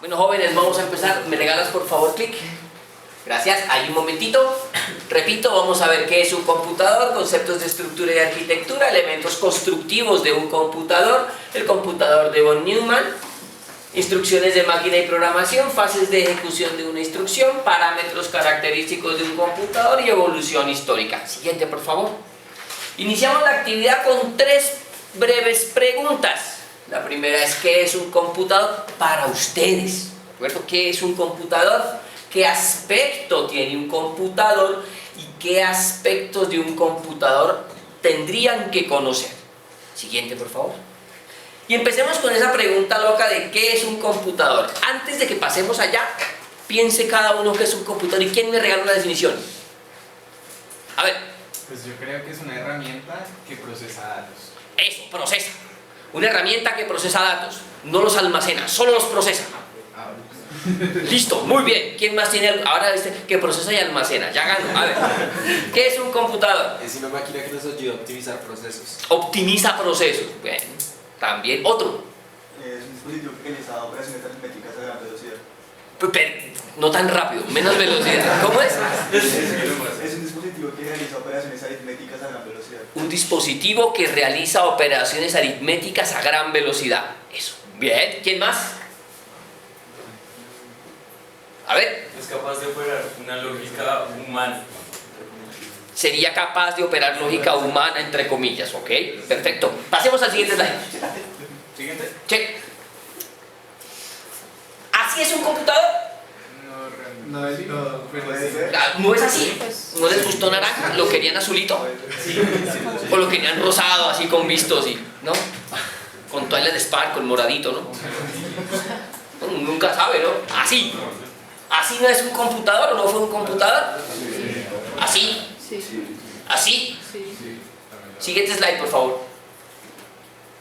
Bueno, jóvenes, vamos a empezar. ¿Me regalas por favor clic? Gracias. Ahí un momentito. Repito, vamos a ver qué es un computador, conceptos de estructura y arquitectura, elementos constructivos de un computador, el computador de von Neumann, instrucciones de máquina y programación, fases de ejecución de una instrucción, parámetros característicos de un computador y evolución histórica. Siguiente, por favor. Iniciamos la actividad con 3 breves preguntas. La primera es: ¿qué es un computador para ustedes? ¿De acuerdo? ¿Qué es un computador? ¿Qué aspecto tiene un computador? ¿Y qué aspectos de un computador tendrían que conocer? Siguiente, por favor. Y empecemos con esa pregunta loca de ¿qué es un computador? Antes de que pasemos allá, piense cada uno qué es un computador. ¿Y quién me regala una definición? A ver. Pues yo creo que es una herramienta que procesa datos. Eso, procesa. Una herramienta que procesa datos. No los almacena, solo los procesa. Listo, muy bien. ¿Quién más tiene? Ahora dice que procesa y almacena. Ya ganó. A ver, ¿qué es un computador? Es una máquina que nos ayuda a optimizar procesos. Optimiza procesos. Bueno, también otro. Es un dispositivo que realiza operaciones aritméticas a gran velocidad. Pero no tan rápido, menos velocidad. ¿Cómo es? Es un dispositivo que realiza operaciones aritméticas a gran velocidad. Un dispositivo que realiza operaciones aritméticas a gran velocidad. Eso. Bien. ¿Quién más? A ver. Es capaz de operar una lógica humana. Sería capaz de operar lógica humana, entre comillas, ¿ok? Perfecto. Pasemos al siguiente slide. Siguiente. Check. ¿Así es un computador? No es Puede ser. ¿No es así? ¿No les gustó naranja? ¿Lo querían azulito? ¿O lo querían rosado, así con vistos y, ¿no? Con toallas de Spark, con moradito, ¿no? Nunca sabe, ¿no? Así. ¿Así no es un computador o no fue un computador? ¿Así? ¿Así? Siguiente slide, por favor.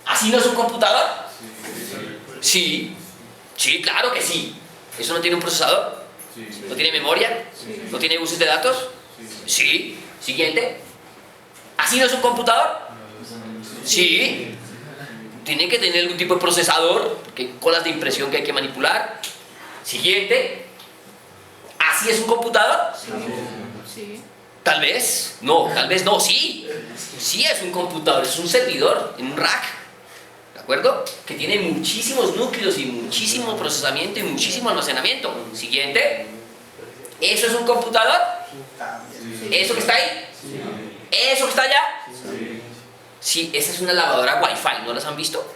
¿Así no es un computador? Sí. Sí, claro que sí. ¿Eso no tiene un procesador? ¿No tiene memoria? ¿No tiene buses de datos? Sí. Siguiente. ¿Así no es un computador? Sí. Tiene que tener algún tipo de procesador, porque hay colas de impresión que hay que manipular. Siguiente. ¿Así es un computador? Sí. Tal vez. No, tal vez no. Sí. Sí es un computador, es un servidor en un rack. ¿De acuerdo? Que tiene muchísimos núcleos y muchísimo procesamiento y muchísimo almacenamiento. Siguiente. ¿Eso es un computador? ¿Eso que está ahí? ¿Eso que está allá? Sí, esa es una lavadora Wi-Fi. ¿No las han visto?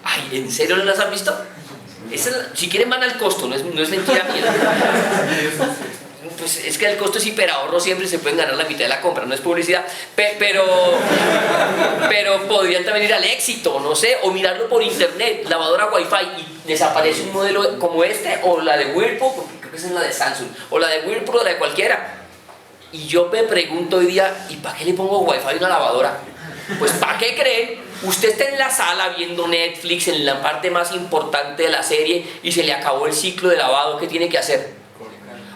Ay, ¿en serio no las han visto? Si quieren van al costo, no es mentira mía. Pues es que el costo es hiperahorro, siempre se pueden ganar la mitad de la compra, no es publicidad, pero podrían también ir al Éxito, no sé, o mirarlo por internet, lavadora Wi-Fi, y desaparece un modelo como este, o la de Whirlpool, porque creo que esa es la de Samsung, o la de Whirlpool, o la de cualquiera. Y yo me pregunto hoy día, ¿y para qué le pongo Wi-Fi a una lavadora? Pues ¿para qué creen? Usted está en la sala viendo Netflix en la parte más importante de la serie y se le acabó el ciclo de lavado, ¿qué tiene que hacer?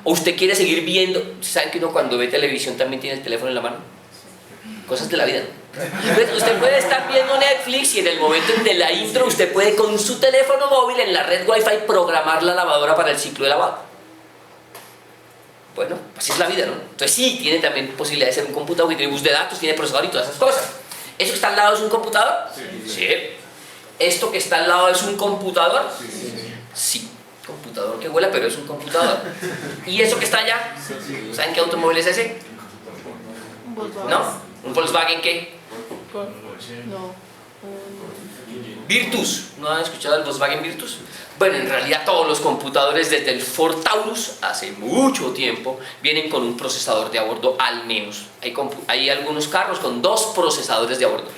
O usted quiere seguir viendo. ¿Saben que uno cuando ve televisión también tiene el teléfono en la mano? Cosas de la vida. Entonces, usted puede estar viendo Netflix y en el momento de la intro usted puede con su teléfono móvil en la red Wi-Fi programar la lavadora para el ciclo de lavado. Bueno, así es la vida, ¿no? Entonces sí, tiene también posibilidad de ser un computador que tiene bus de datos, tiene procesador y todas esas cosas. ¿Eso que está al lado es un computador? Sí. ¿Esto que está al lado es un computador? Sí. Computador que vuela, pero es un computador. ¿Y eso que está allá? ¿Saben qué automóvil es ese? Un Volkswagen. ¿No? ¿Un Volkswagen qué? No. Virtus. ¿No han escuchado el Volkswagen Virtus? Bueno, en realidad todos los computadores desde el Ford Taurus hace mucho tiempo vienen con un procesador de a bordo al menos. Hay algunos carros con 2 procesadores de a bordo.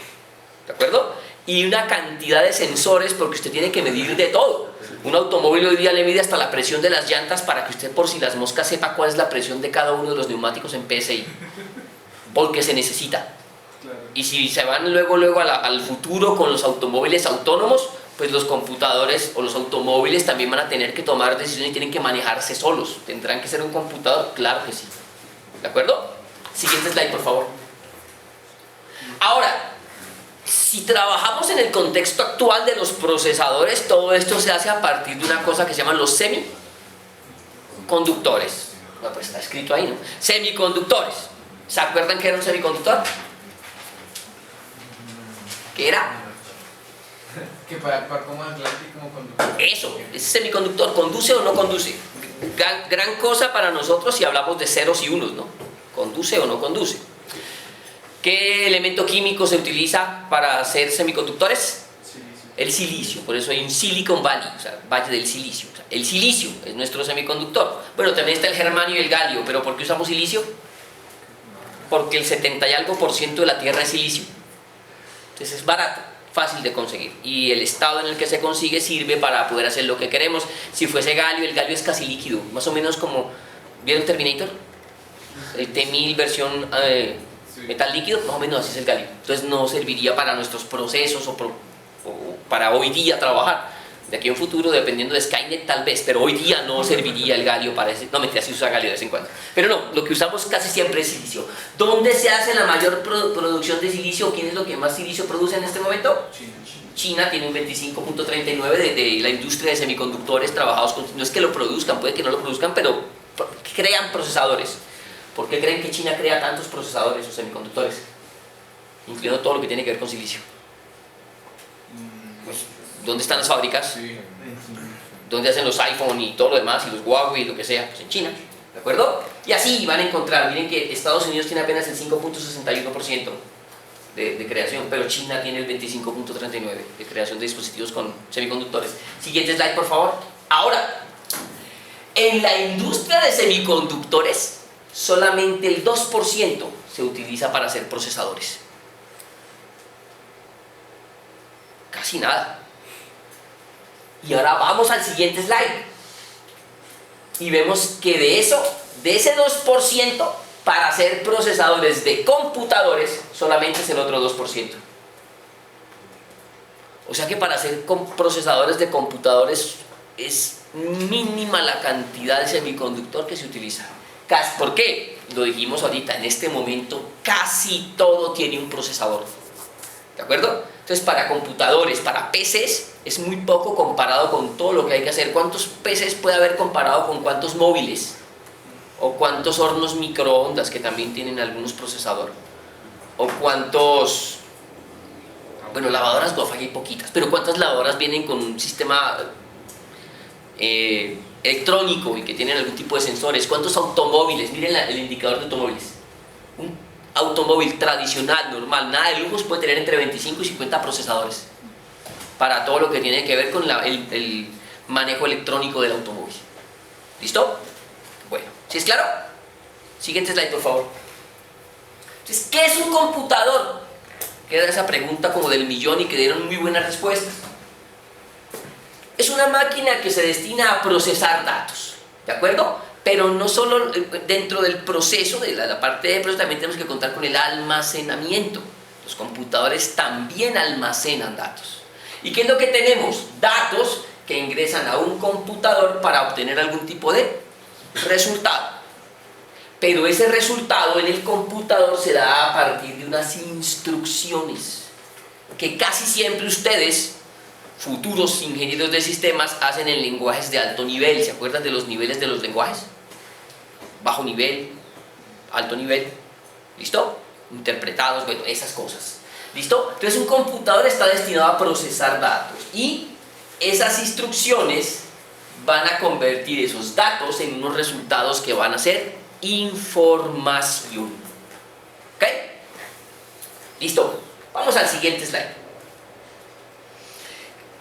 ¿De acuerdo? Y una cantidad de sensores porque usted tiene que medir de todo. Un automóvil hoy día le mide hasta la presión de las llantas para que usted por si las moscas sepa cuál es la presión de cada uno de los neumáticos en PSI. Porque se necesita. Y si se van luego al futuro con los automóviles autónomos, pues los computadores o los automóviles también van a tener que tomar decisiones y tienen que manejarse solos. ¿Tendrán que ser un computador? Claro que sí. ¿De acuerdo? Siguiente slide, por favor. Ahora, Si trabajamos en el contexto actual de los procesadores, todo esto se hace a partir de una cosa que se llaman los semiconductores. Bueno, pues está escrito ahí, ¿no? Semiconductores. ¿Se acuerdan qué era un semiconductor? ¿Qué era? Que puede actuar como anclaje y como conductor. Eso, ese semiconductor, ¿conduce o no conduce? Gran cosa para nosotros si hablamos de ceros y unos, ¿no? ¿Conduce o no conduce? ¿Qué elemento químico se utiliza para hacer semiconductores? El silicio, por eso hay un Silicon Valley, o sea, Valle del Silicio. O sea, el silicio es nuestro semiconductor. Bueno, también está el germanio y el galio, pero ¿por qué usamos silicio? Porque el 70 y algo % de la Tierra es silicio. Entonces es barato, fácil de conseguir. Y el estado en el que se consigue sirve para poder hacer lo que queremos. Si fuese galio, el galio es casi líquido, más o menos como, ¿vieron Terminator? El T-1000 versión metal líquido, más o menos así es el galio. Entonces no serviría para nuestros procesos o para hoy día trabajar. De aquí a un futuro, dependiendo de Skynet, tal vez, pero hoy día no serviría el galio para ese. No, mentira, sí usa galio de vez en cuando. Pero no, lo que usamos casi siempre es silicio. ¿Dónde se hace la mayor producción de silicio? ¿Quién es lo que más silicio produce en este momento? China tiene un 25.39 de la industria de semiconductores trabajados con. No es que lo produzcan, puede que no lo produzcan, pero crean procesadores. ¿Por qué creen que China crea tantos procesadores o semiconductores? Incluyendo todo lo que tiene que ver con silicio. Pues, ¿dónde están las fábricas? ¿Dónde hacen los iPhone y todo lo demás, y los Huawei y lo que sea? Pues en China, ¿de acuerdo? Y así van a encontrar, miren que Estados Unidos tiene apenas el 5.61% de creación, pero China tiene el 25.39% de creación de dispositivos con semiconductores. Siguiente slide, por favor. Ahora, en la industria de semiconductores, solamente el 2% se utiliza para hacer procesadores. Casi nada. Y ahora vamos al siguiente slide. Y vemos que de ese 2%, para hacer procesadores de computadores, solamente es el otro 2%. O sea que para hacer procesadores de computadores es mínima la cantidad de semiconductor que se utiliza. ¿Por qué? Lo dijimos ahorita, en este momento casi todo tiene un procesador. ¿De acuerdo? Entonces para computadores, para PCs, es muy poco comparado con todo lo que hay que hacer. ¿Cuántos PCs puede haber comparado con cuántos móviles? ¿O cuántos hornos microondas que también tienen algunos procesadores? ¿O cuántos... Bueno, lavadoras no, hay poquitas, pero ¿cuántas lavadoras vienen con un sistema electrónico y que tienen algún tipo de sensores? ¿Cuántos automóviles? Miren el indicador de automóviles. Un automóvil tradicional, normal, nada de lujos, puede tener entre 25 y 50 procesadores para todo lo que tiene que ver con el manejo electrónico del automóvil. ¿Listo? Bueno, ¿sí es claro? Siguiente slide, por favor. Entonces, ¿qué es un computador? Queda esa pregunta como del millón y que dieron muy buenas respuestas. Es una máquina que se destina a procesar datos, ¿de acuerdo? Pero no solo dentro del proceso, de la parte de proceso, también tenemos que contar con el almacenamiento. Los computadores también almacenan datos. ¿Y qué es lo que tenemos? Datos que ingresan a un computador para obtener algún tipo de resultado. Pero ese resultado en el computador se da a partir de unas instrucciones que casi siempre ustedes, futuros ingenieros de sistemas, hacen en lenguajes de alto nivel. ¿Se acuerdan de los niveles de los lenguajes? Bajo nivel, alto nivel, ¿listo? Interpretados, bueno, esas cosas, ¿listo? Entonces un computador está destinado a procesar datos y esas instrucciones van a convertir esos datos en unos resultados que van a ser información. ¿Ok? ¿Listo? Vamos al siguiente slide.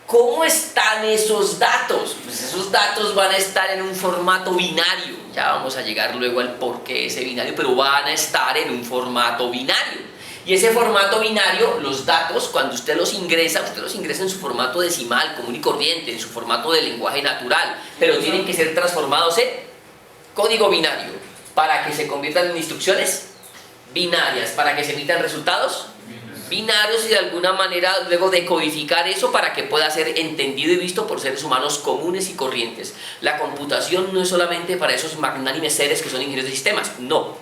¿Cómo están esos datos? Pues esos datos van a estar en un formato binario. Ya vamos a llegar luego al porqué de ese binario, pero van a estar en un formato binario. Y ese formato binario, los datos, cuando usted los ingresa en su formato decimal, común y corriente, en su formato de lenguaje natural, pero tienen que ser transformados en código binario, para que se conviertan en instrucciones binarias, para que se emitan resultados binarios y de alguna manera luego decodificar eso para que pueda ser entendido y visto por seres humanos comunes y corrientes. La computación no es solamente para esos magnánimes seres que son ingenieros de sistemas, no.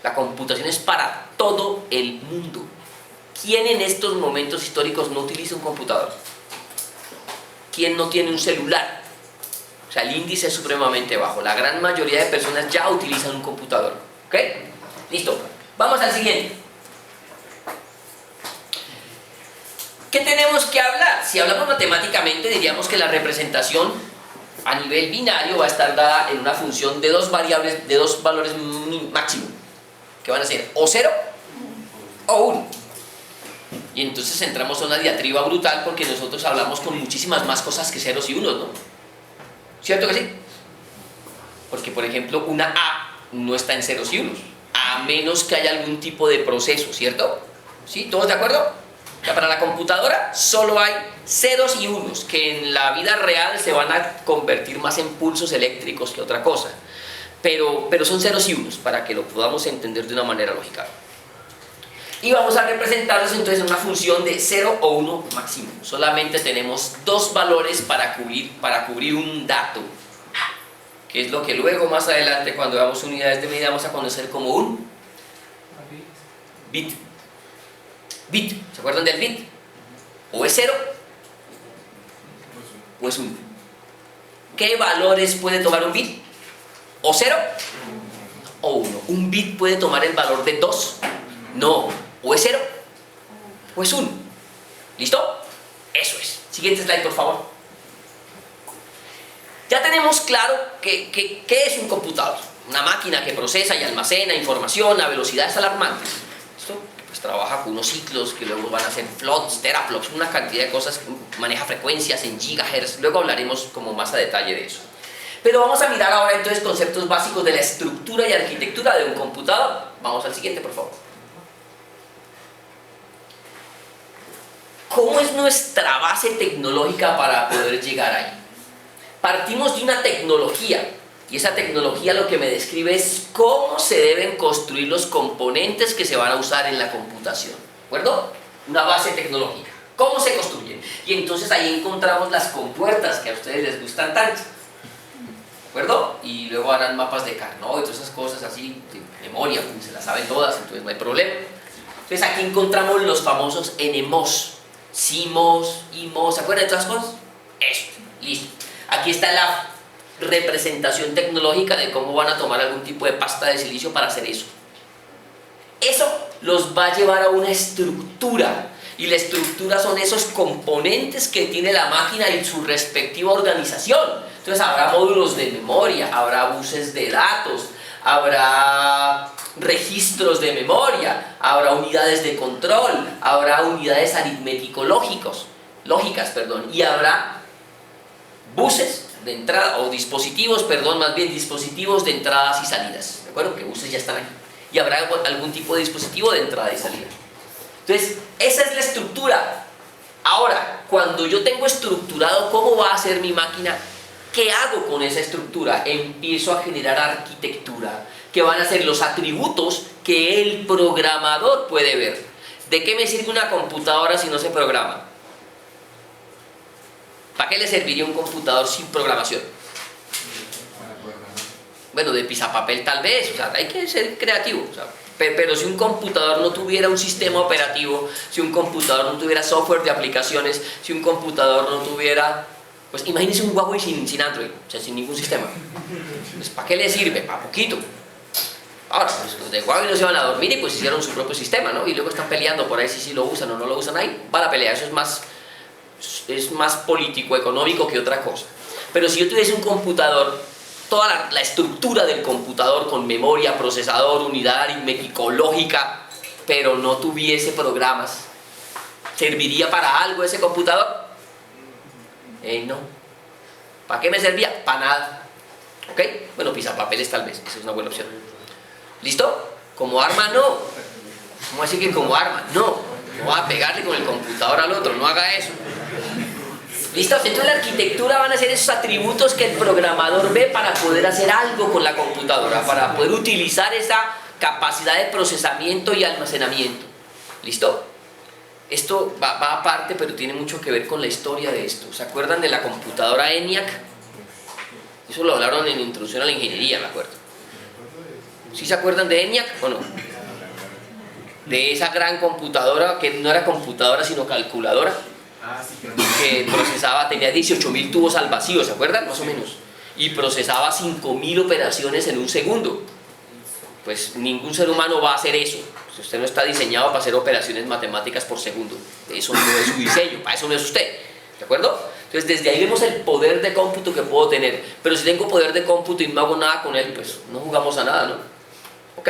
La computación es para todo el mundo. ¿Quién en estos momentos históricos no utiliza un computador? ¿Quién no tiene un celular? O sea, el índice es supremamente bajo. La gran mayoría de personas ya utilizan un computador. ¿Ok? Listo. Vamos al siguiente. ¿Qué tenemos que hablar? Si hablamos matemáticamente, diríamos que la representación a nivel binario va a estar dada en una función de dos variables, de dos valores máximos, que van a ser o 0 o 1. Y entonces entramos a una diatriba brutal porque nosotros hablamos con muchísimas más cosas que ceros y unos, ¿no? ¿Cierto que sí? Porque, por ejemplo, una A no está en ceros y unos, a menos que haya algún tipo de proceso, ¿cierto? ¿Sí? ¿Todos de acuerdo? O sea, para la computadora solo hay ceros y unos, que en la vida real se van a convertir más en pulsos eléctricos que otra cosa. Pero son ceros y unos, para que lo podamos entender de una manera lógica. Y vamos a representarlos entonces en una función de 0 o 1 máximo. Solamente tenemos dos valores para cubrir un dato, que es lo que luego más adelante, cuando veamos unidades de medida, vamos a conocer como un bit. Bit, ¿se acuerdan del bit? O es 0 o es 1. ¿Qué valores puede tomar un bit? O 0 o 1. ¿Un bit puede tomar el valor de 2? No. O es 0 o es 1. ¿Listo? Eso es. Siguiente slide, por favor. Ya tenemos claro qué es un computador. Una máquina que procesa y almacena información a velocidades alarmantes. ¿Listo? Pues trabaja con unos ciclos que luego van a ser flops, teraflops, una cantidad de cosas, maneja frecuencias en gigahertz. Luego hablaremos como más a detalle de eso. Pero vamos a mirar ahora entonces conceptos básicos de la estructura y arquitectura de un computador. Vamos al siguiente, por favor. ¿Cómo es nuestra base tecnológica para poder llegar ahí? Partimos de una tecnología, y esa tecnología lo que me describe es cómo se deben construir los componentes que se van a usar en la computación. ¿De acuerdo? Una base tecnológica. ¿Cómo se construyen? Y entonces ahí encontramos las compuertas que a ustedes les gustan tanto. ¿De acuerdo? Y luego harán mapas de Carnot y todas esas cosas así, de memoria, pues se las saben todas, entonces no hay problema. Entonces aquí encontramos los famosos NMOS. CMOS, IMOS, ¿se acuerdan de todas las cosas? Eso, listo. Aquí está la representación tecnológica de cómo van a tomar algún tipo de pasta de silicio para hacer eso. Eso los va a llevar a una estructura, y la estructura son esos componentes que tiene la máquina y su respectiva organización. Entonces habrá módulos de memoria, habrá buses de datos, habrá registros de memoria, habrá unidades de control, habrá unidades aritmético-lógicas, y habrá buses de entrada, o dispositivos, dispositivos de entradas y salidas. ¿De acuerdo? Que buses ya están aquí. Y habrá algún tipo de dispositivo de entrada y salida. Entonces, esa es la estructura. Ahora, cuando yo tengo estructurado cómo va a ser mi máquina, ¿qué hago con esa estructura? Empiezo a generar arquitectura, que van a ser los atributos que el programador puede ver. ¿De qué me sirve una computadora si no se programa? ¿Para qué le serviría un computador sin programación? Bueno, de pisapapel tal vez, o sea, hay que ser creativo, o sea, pero si un computador no tuviera un sistema operativo, si un computador no tuviera software de aplicaciones, si un computador no tuviera... Pues imagínense un Huawei sin Android, o sea, sin ningún sistema. Pues, ¿para qué le sirve? Para poquito. Ahora, pues los de Huawei no se van a dormir y pues hicieron su propio sistema, ¿no? Y luego están peleando por ahí si lo usan o no lo usan ahí. Va la pelea, eso es más político, económico que otra cosa. Pero si yo tuviese un computador, toda la estructura del computador con memoria, procesador, unidad aritmético-lógica, pero no tuviese programas, ¿serviría para algo ese computador? No. ¿Para qué me servía? Para nada. ¿Ok? Bueno, pisapapeles tal vez, esa es una buena opción. ¿Listo? Como arma no. ¿Cómo así que como arma? No. No va a pegarle con el computador al otro, no haga eso. ¿Listo? Entonces la arquitectura van a ser esos atributos que el programador ve para poder hacer algo con la computadora, para poder utilizar esa capacidad de procesamiento y almacenamiento. ¿Listo? Esto va aparte, pero tiene mucho que ver con la historia de esto. ¿Se acuerdan de la computadora ENIAC? Eso lo hablaron en Introducción a la Ingeniería, me acuerdo. ¿Sí se acuerdan de ENIAC o no? de esa gran computadora, que no era computadora sino calculadora, Ah, sí, pero que procesaba, tenía 18.000 tubos al vacío, ¿se acuerdan? Más o menos. Y procesaba 5.000 operaciones en un segundo. Pues ningún ser humano va a hacer eso. Si usted no está diseñado para hacer operaciones matemáticas por segundo, eso no es su diseño, para eso no es usted. ¿De acuerdo? Entonces desde ahí vemos el poder de cómputo que puedo tener. Pero si tengo poder de cómputo y no hago nada con él, pues no jugamos a nada, ¿no? ¿Ok?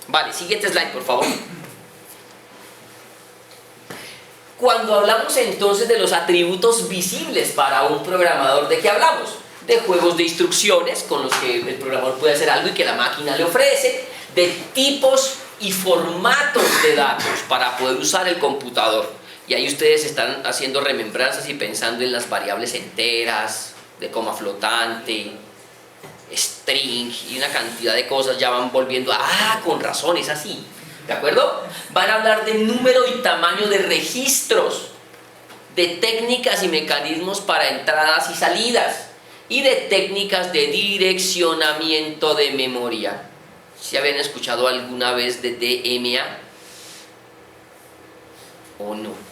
Vale, siguiente slide, por favor. Cuando hablamos entonces de los atributos visibles para un programador, ¿de qué hablamos? De juegos de instrucciones con los que el programador puede hacer algo y que la máquina le ofrece, de tipos y formatos de datos para poder usar el computador. Y ahí ustedes están haciendo remembranzas y pensando en las variables enteras, de coma flotante, string y una cantidad de cosas. Ya van volviendo, con razón, es así. ¿De acuerdo? Van a hablar de número y tamaño de registros, de técnicas y mecanismos para entradas y salidas, y de técnicas de direccionamiento de memoria. ¿Se habían escuchado alguna vez de DMA? ¿O no?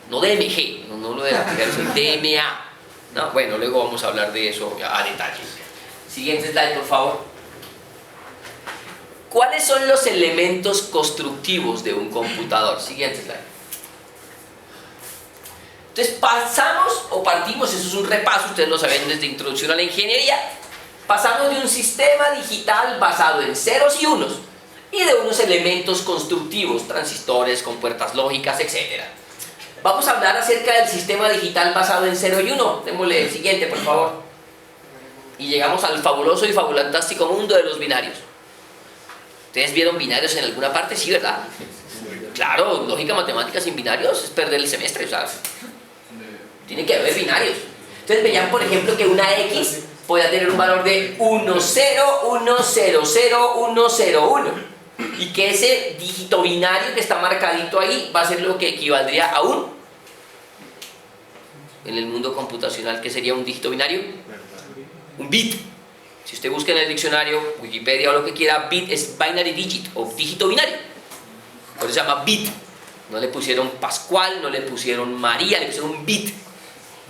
No DMG, no lo de la aplicación, DMA. No, bueno, luego vamos a hablar de eso a detalle. Siguiente slide, por favor. ¿Cuáles son los elementos constructivos de un computador? Siguiente slide. Entonces partimos, eso es un repaso, ustedes lo saben desde Introducción a la Ingeniería. Pasamos de un sistema digital basado en ceros y unos y de unos elementos constructivos, transistores, compuertas lógicas, etc. Vamos a hablar acerca del sistema digital basado en 0 y 1. Démosle el siguiente, por favor. Y llegamos al fabuloso y fabulantástico mundo de los binarios. ¿Ustedes vieron binarios en alguna parte? Sí, ¿verdad? Claro, lógica matemática sin binarios es perder el semestre, o sea, tiene que haber binarios. Entonces veían, por ejemplo, que una X puede tener un valor de 1, 0, 1, 0, 0, 1, 0, 1. Y que ese dígito binario que está marcadito ahí va a ser lo que equivaldría a un, en el mundo computacional, ¿qué sería un dígito binario? Un bit. Si usted busca en el diccionario, Wikipedia o lo que quiera, bit es binary digit o dígito binario. Por eso se llama bit. No le pusieron Pascual, no le pusieron María, le pusieron un bit.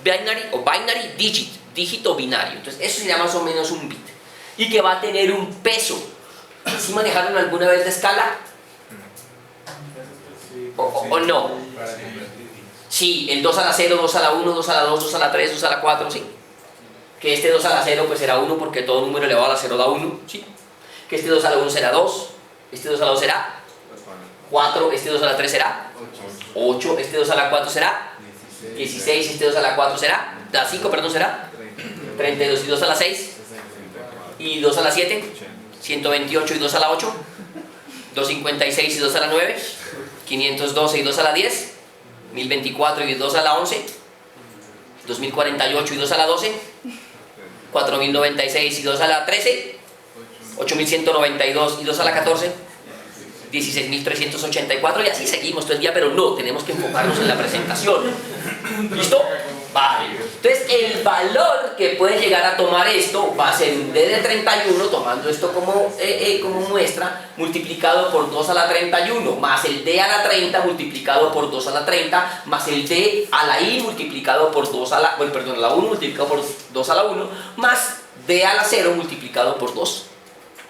Binary o binary digit, dígito binario. Entonces eso sería más o menos un bit. Y que va a tener un peso. ¿Sí manejaron alguna vez la escala? ¿O no? Sí, el 2 a la 0, 2 a la 1, 2 a la 2, 2 a la 3, 2 a la 4, sí. Que este 2 a la 0 pues será 1 porque todo número elevado a la 0 da 1, ¿sí? Que este 2 a la 1 será 2, este 2 a la 2 será 4, este 2 a la 3 será 8, este 2 a la 4 será 16, este 2 a la 4 será, la 5, perdón, será 32 y 2 a la 6 y 2 a la 7, 128 y 2 a la 8, 256 y 2 a la 9, 512 y 2 a la 10, 1024 y 2 a la 11, 2048 y 2 a la 12, 4096 y 2 a la 13, 8192 y 2 a la 14, 16.384 y así seguimos todo el día, pero no, tenemos que enfocarnos en la presentación. ¿Listo? Vale. Entonces el valor que puede llegar a tomar esto va a ser un D de 31, tomando esto como muestra, multiplicado por 2 a la 31, más el D a la 30 multiplicado por 2 a la 30, más el D a la I multiplicado por 2 a la, bueno, perdón, la 1 multiplicado por 2 a la 1, más D a la 0 multiplicado por 2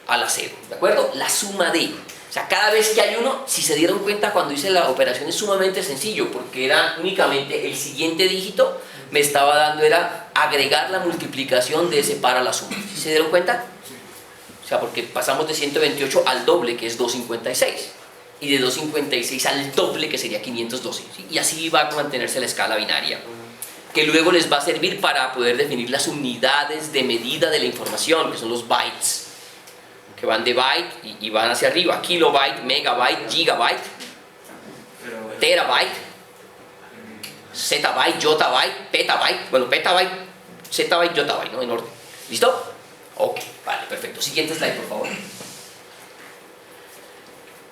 a la 0, ¿de acuerdo? La suma de, o sea, cada vez que hay uno, si se dieron cuenta cuando hice la operación es sumamente sencillo, porque era únicamente el siguiente dígito, me estaba dando era agregar la multiplicación de ese par a la suma. ¿Sí se dieron cuenta? O sea, porque pasamos de 128 al doble, que es 256, y de 256 al doble, que sería 512, ¿sí? Y así va a mantenerse la escala binaria, que luego les va a servir para poder definir las unidades de medida de la información, que son los bytes, que van de byte y van hacia arriba, kilobyte, megabyte, gigabyte, terabyte, zettabyte, yottabyte, petabyte, bueno, petabyte, zettabyte, yottabyte, ¿no? En orden. ¿Listo? Ok, vale, perfecto. Siguiente slide, por favor.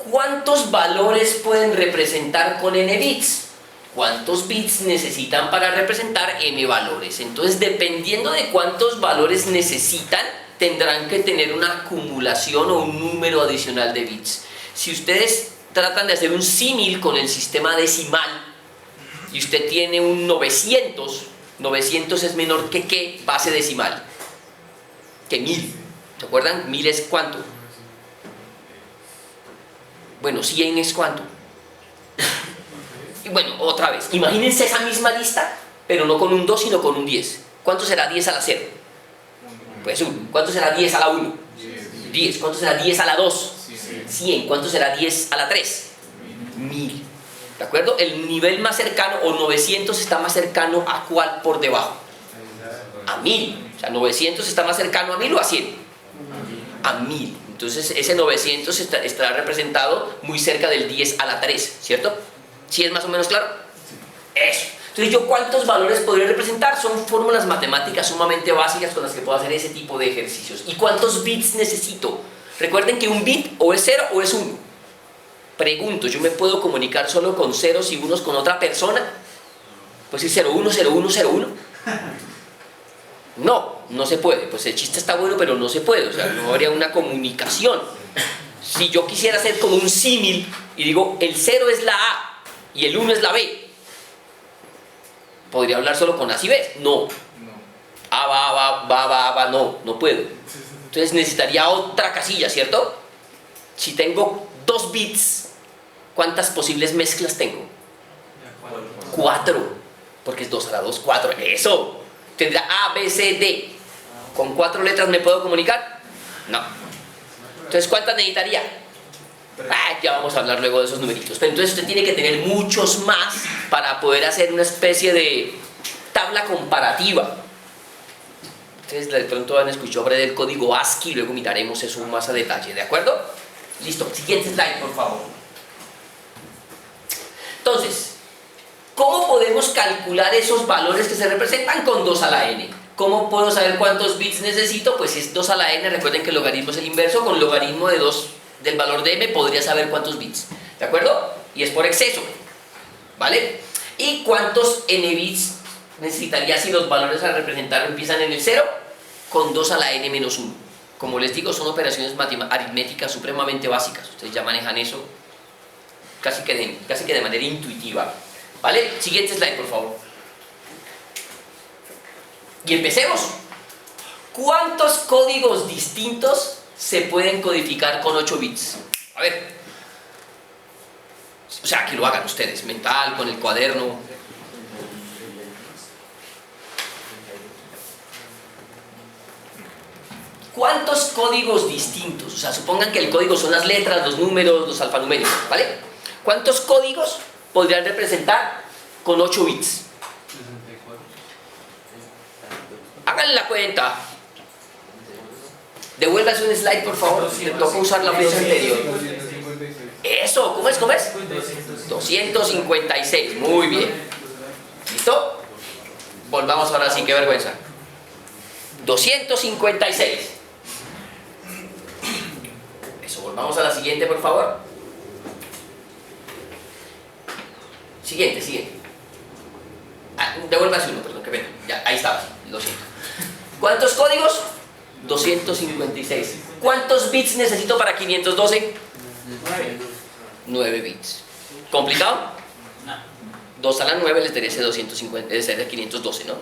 ¿Cuántos valores pueden representar con n bits? ¿Cuántos bits necesitan para representar n valores? Entonces, dependiendo de cuántos valores necesitan, tendrán que tener una acumulación o un número adicional de bits. Si ustedes tratan de hacer un símil con el sistema decimal y usted tiene un 900, 900 es menor que ¿qué? Base decimal, que 1000. ¿Se acuerdan? 1000 es ¿cuánto? Bueno, 100 es ¿cuánto? Y bueno, otra vez, imagínense esa misma lista, pero no con un 2, sino con un 10. ¿Cuánto será 10 a la 0? Pues 1. ¿Cuánto será 10 a la 1? 10. ¿Cuánto será 10 a la 2? 100. ¿Cuánto será 10 a la 3? 1000. ¿De acuerdo? El nivel más cercano, o 900, está más cercano a ¿cuál por debajo? A 1000. O sea, 900 está más cercano a 1000 o a 100. A 1000. Entonces ese 900 estará representado muy cerca del 10 a la 3, ¿cierto? ¿Sí es más o menos claro? Eso. Entonces, ¿yo cuántos valores podría representar? Son fórmulas matemáticas sumamente básicas con las que puedo hacer ese tipo de ejercicios. ¿Y cuántos bits necesito? Recuerden que un bit o es 0 o es 1. Pregunto, ¿yo me puedo comunicar solo con ceros y unos con otra persona? Pues si 01, 01, 01. No se puede. Pues el chiste está bueno, pero no se puede. O sea, no habría una comunicación. Si yo quisiera hacer como un símil y digo, el 0 es la A y el 1 es la B, ¿podría hablar solo con A y B? No. A va, no puedo. Entonces necesitaría otra casilla, ¿cierto? Si tengo 2 bits, ¿cuántas posibles mezclas tengo? 4. Porque es 2 a la 2, 4. Eso. Tendrá A, B, C, D. ¿Con 4 letras me puedo comunicar? No. Entonces, ¿cuántas necesitaría? Ya vamos a hablar luego de esos numeritos. Pero entonces usted tiene que tener muchos más para poder hacer una especie de tabla comparativa. Ustedes de pronto han escuchado hablar del código ASCII, luego miraremos eso más a detalle, ¿de acuerdo? Listo, siguiente slide, por favor. Entonces, ¿cómo podemos calcular esos valores que se representan con 2 a la n? ¿Cómo puedo saber cuántos bits necesito? Pues si es 2 a la n, recuerden que el logaritmo es el inverso, con el logaritmo de 2 del valor de m podría saber cuántos bits, ¿de acuerdo? Y es por exceso, ¿vale? ¿Y cuántos n bits necesitaría si los valores a representar empiezan en el 0? Con 2 a la n menos 1. Como les digo, son operaciones aritméticas supremamente básicas. Ustedes ya manejan eso casi que de manera intuitiva, ¿vale? Siguiente slide, por favor. Y empecemos. ¿Cuántos códigos distintos se pueden codificar con 8 bits? A ver. O sea, que lo hagan ustedes, mental, con el cuaderno. ¿Cuántos códigos distintos? O sea, supongan que el código son las letras, los números, los alfanuméricos, ¿vale? ¿Cuántos códigos podrían representar con 8 bits? Háganle la cuenta. Devuélvase un slide, por favor. Le toca usar la fecha anterior. Eso, ¿cómo es? 256, muy bien. ¿Listo? Volvamos ahora sí, qué vergüenza. 256. Eso, volvamos a la siguiente, por favor. Siguiente. Devuélvase uno, perdón, que pena. Ya, ahí estaba, lo siento. ¿Cuántos códigos? 256. ¿Cuántos bits necesito para 512? 9 bits. ¿Complicado? No. 2 a la 9 les daría ese 250, ese 512, ¿no?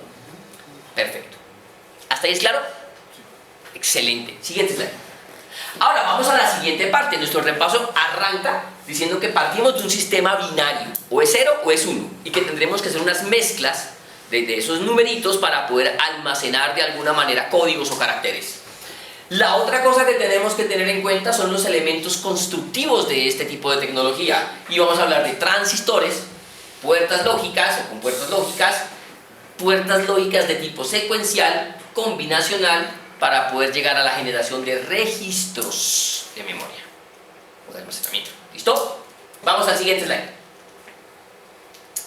Perfecto. ¿Hasta ahí es claro? Excelente. Siguiente slide. Ahora vamos a la siguiente parte. Nuestro repaso arranca diciendo que partimos de un sistema binario. O es 0 o es 1. Y que tendremos que hacer unas mezclas de esos numeritos para poder almacenar de alguna manera códigos o caracteres. La otra cosa que tenemos que tener en cuenta son los elementos constructivos de este tipo de tecnología. Y vamos a hablar de transistores, puertas lógicas o compuertas lógicas, puertas lógicas de tipo secuencial, combinacional, para poder llegar a la generación de registros de memoria o de almacenamiento. ¿Listo? Vamos al siguiente slide.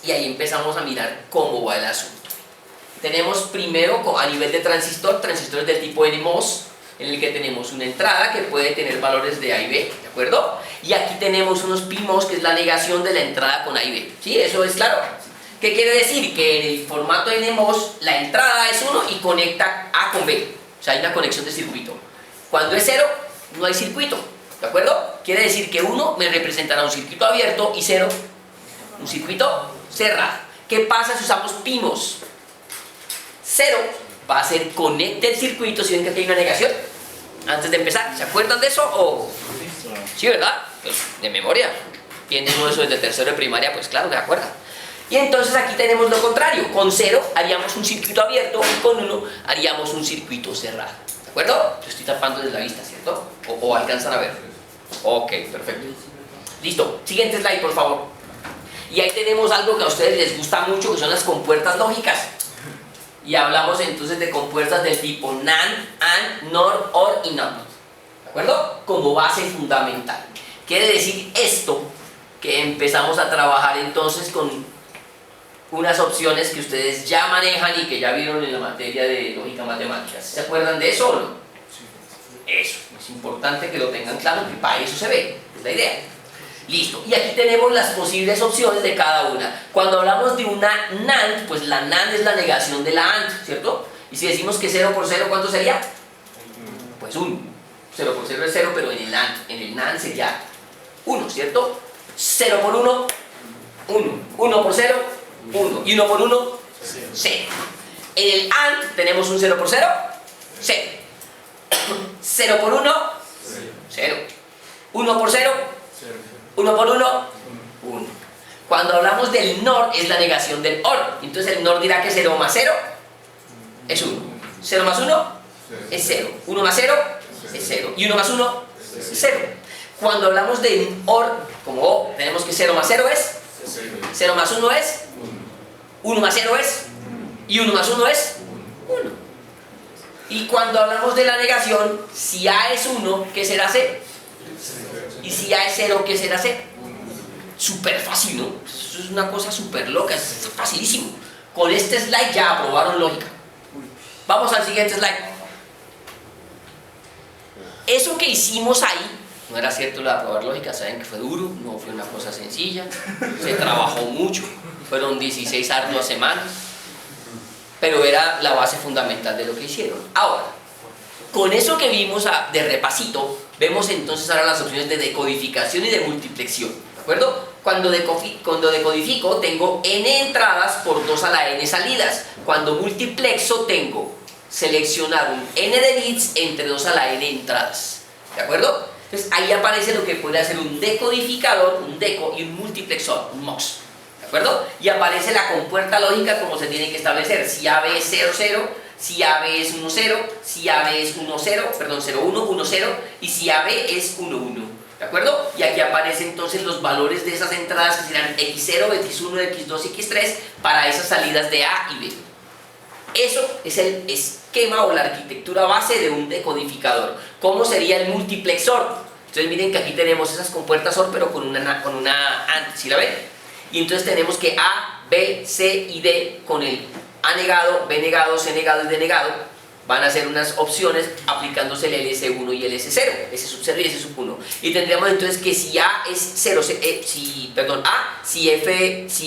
Y ahí empezamos a mirar cómo va el asunto. Tenemos primero, a nivel de transistor, transistores del tipo NMOS, en el que tenemos una entrada que puede tener valores de A y B, ¿de acuerdo? Y aquí tenemos unos PMOS, que es la negación de la entrada con A y B. ¿Sí? ¿Eso es claro? ¿Qué quiere decir? Que en el formato NMOS la entrada es 1 y conecta A con B. O sea, hay una conexión de circuito. Cuando es 0, no hay circuito. ¿De acuerdo? Quiere decir que 1 me representará un circuito abierto y 0 un circuito cerrado. ¿Qué pasa si usamos PIMOS? 0 va a ser conecte el circuito. Si ven que aquí hay una negación antes de empezar, ¿se acuerdan de eso? ¿O? Sí, ¿verdad? Pues de memoria. ¿Tienen eso desde tercero de primaria? Pues claro, ¿de acuerdo? Y entonces aquí tenemos lo contrario. Con 0 haríamos un circuito abierto y con 1 haríamos un circuito cerrado. ¿De acuerdo? Yo estoy tapando desde la vista, ¿cierto? ¿O alcanzan a ver? Ok, perfecto. Listo. Siguiente slide, por favor. Y ahí tenemos algo que a ustedes les gusta mucho, que son las compuertas lógicas. Y hablamos entonces de compuertas del tipo NAND, AND, NOR, OR y NOT. ¿De acuerdo? Como base fundamental. Quiere decir esto, que empezamos a trabajar entonces con unas opciones que ustedes ya manejan y que ya vieron en la materia de lógica matemática. ¿Se acuerdan de eso o no? Eso, es importante que lo tengan claro, que para eso se ve, es la idea. Listo, y aquí tenemos las posibles opciones de cada una. Cuando hablamos de una NAND, pues la NAND es la negación de la AND, ¿cierto? Y si decimos que 0 por 0, ¿cuánto sería? Pues 1. 0 por 0 es 0, pero en el NAND sería 1, ¿cierto? 0 por 1, 1. 1 por 0, 1. Y 1 por 1, 0. En el AND tenemos un 0 por 0, 0. 0 por 1, 0. 1 por 0, 1 por 1, 1. Cuando hablamos del NOR es la negación del OR. Entonces el NOR dirá que 0 más 0 es 1. 0 más 1 es 0. 1 más 0 es 0. Y 1 más 1 es 0. Cuando hablamos de OR, como O, tenemos que 0 más 0 es 0 más 1 es 1 más 0 es y 1 más 1 es 1. Y cuando hablamos de la negación, si A es 1, ¿qué será C? Y si A es 0, ¿qué será C? Súper fácil, ¿no? Eso es una cosa súper loca, es facilísimo. Con este slide ya aprobaron lógica. Vamos al siguiente slide. Eso que hicimos ahí, no era cierto lo de aprobar lógica, saben que fue duro, no fue una cosa sencilla, se trabajó mucho, fueron 16 arduas semanas, pero era la base fundamental de lo que hicieron. Ahora, con eso que vimos de repasito, vemos entonces ahora las opciones de decodificación y de multiplexión, ¿de acuerdo? Cuando decodifico tengo n entradas por 2 a la n salidas. Cuando multiplexo tengo seleccionar un n de bits entre 2 a la n entradas, ¿de acuerdo? Entonces ahí aparece lo que puede hacer un decodificador, un deco, y un multiplexor, un MUX, ¿de acuerdo? Y aparece la compuerta lógica como se tiene que establecer, si AB es 0, 0, si AB es 1, 0, si AB es 1, 0, perdón, 0, 1, 1, 0, y si AB es 1, 1, ¿de acuerdo? Y aquí aparecen entonces los valores de esas entradas que serán X0, X1, X2 y X3 para esas salidas de A y B. Eso es el esquema o la arquitectura base de un decodificador. ¿Cómo sería el multiplexor? Entonces miren que aquí tenemos esas compuertas OR pero con una AND, ¿sí la ven? Y entonces tenemos que A, B, C y D con el A negado, B negado, C negado y D negado van a ser unas opciones aplicándose el LS1 y el LS0, S sub 0 y S sub 1. Y tendríamos entonces que si A es 0, si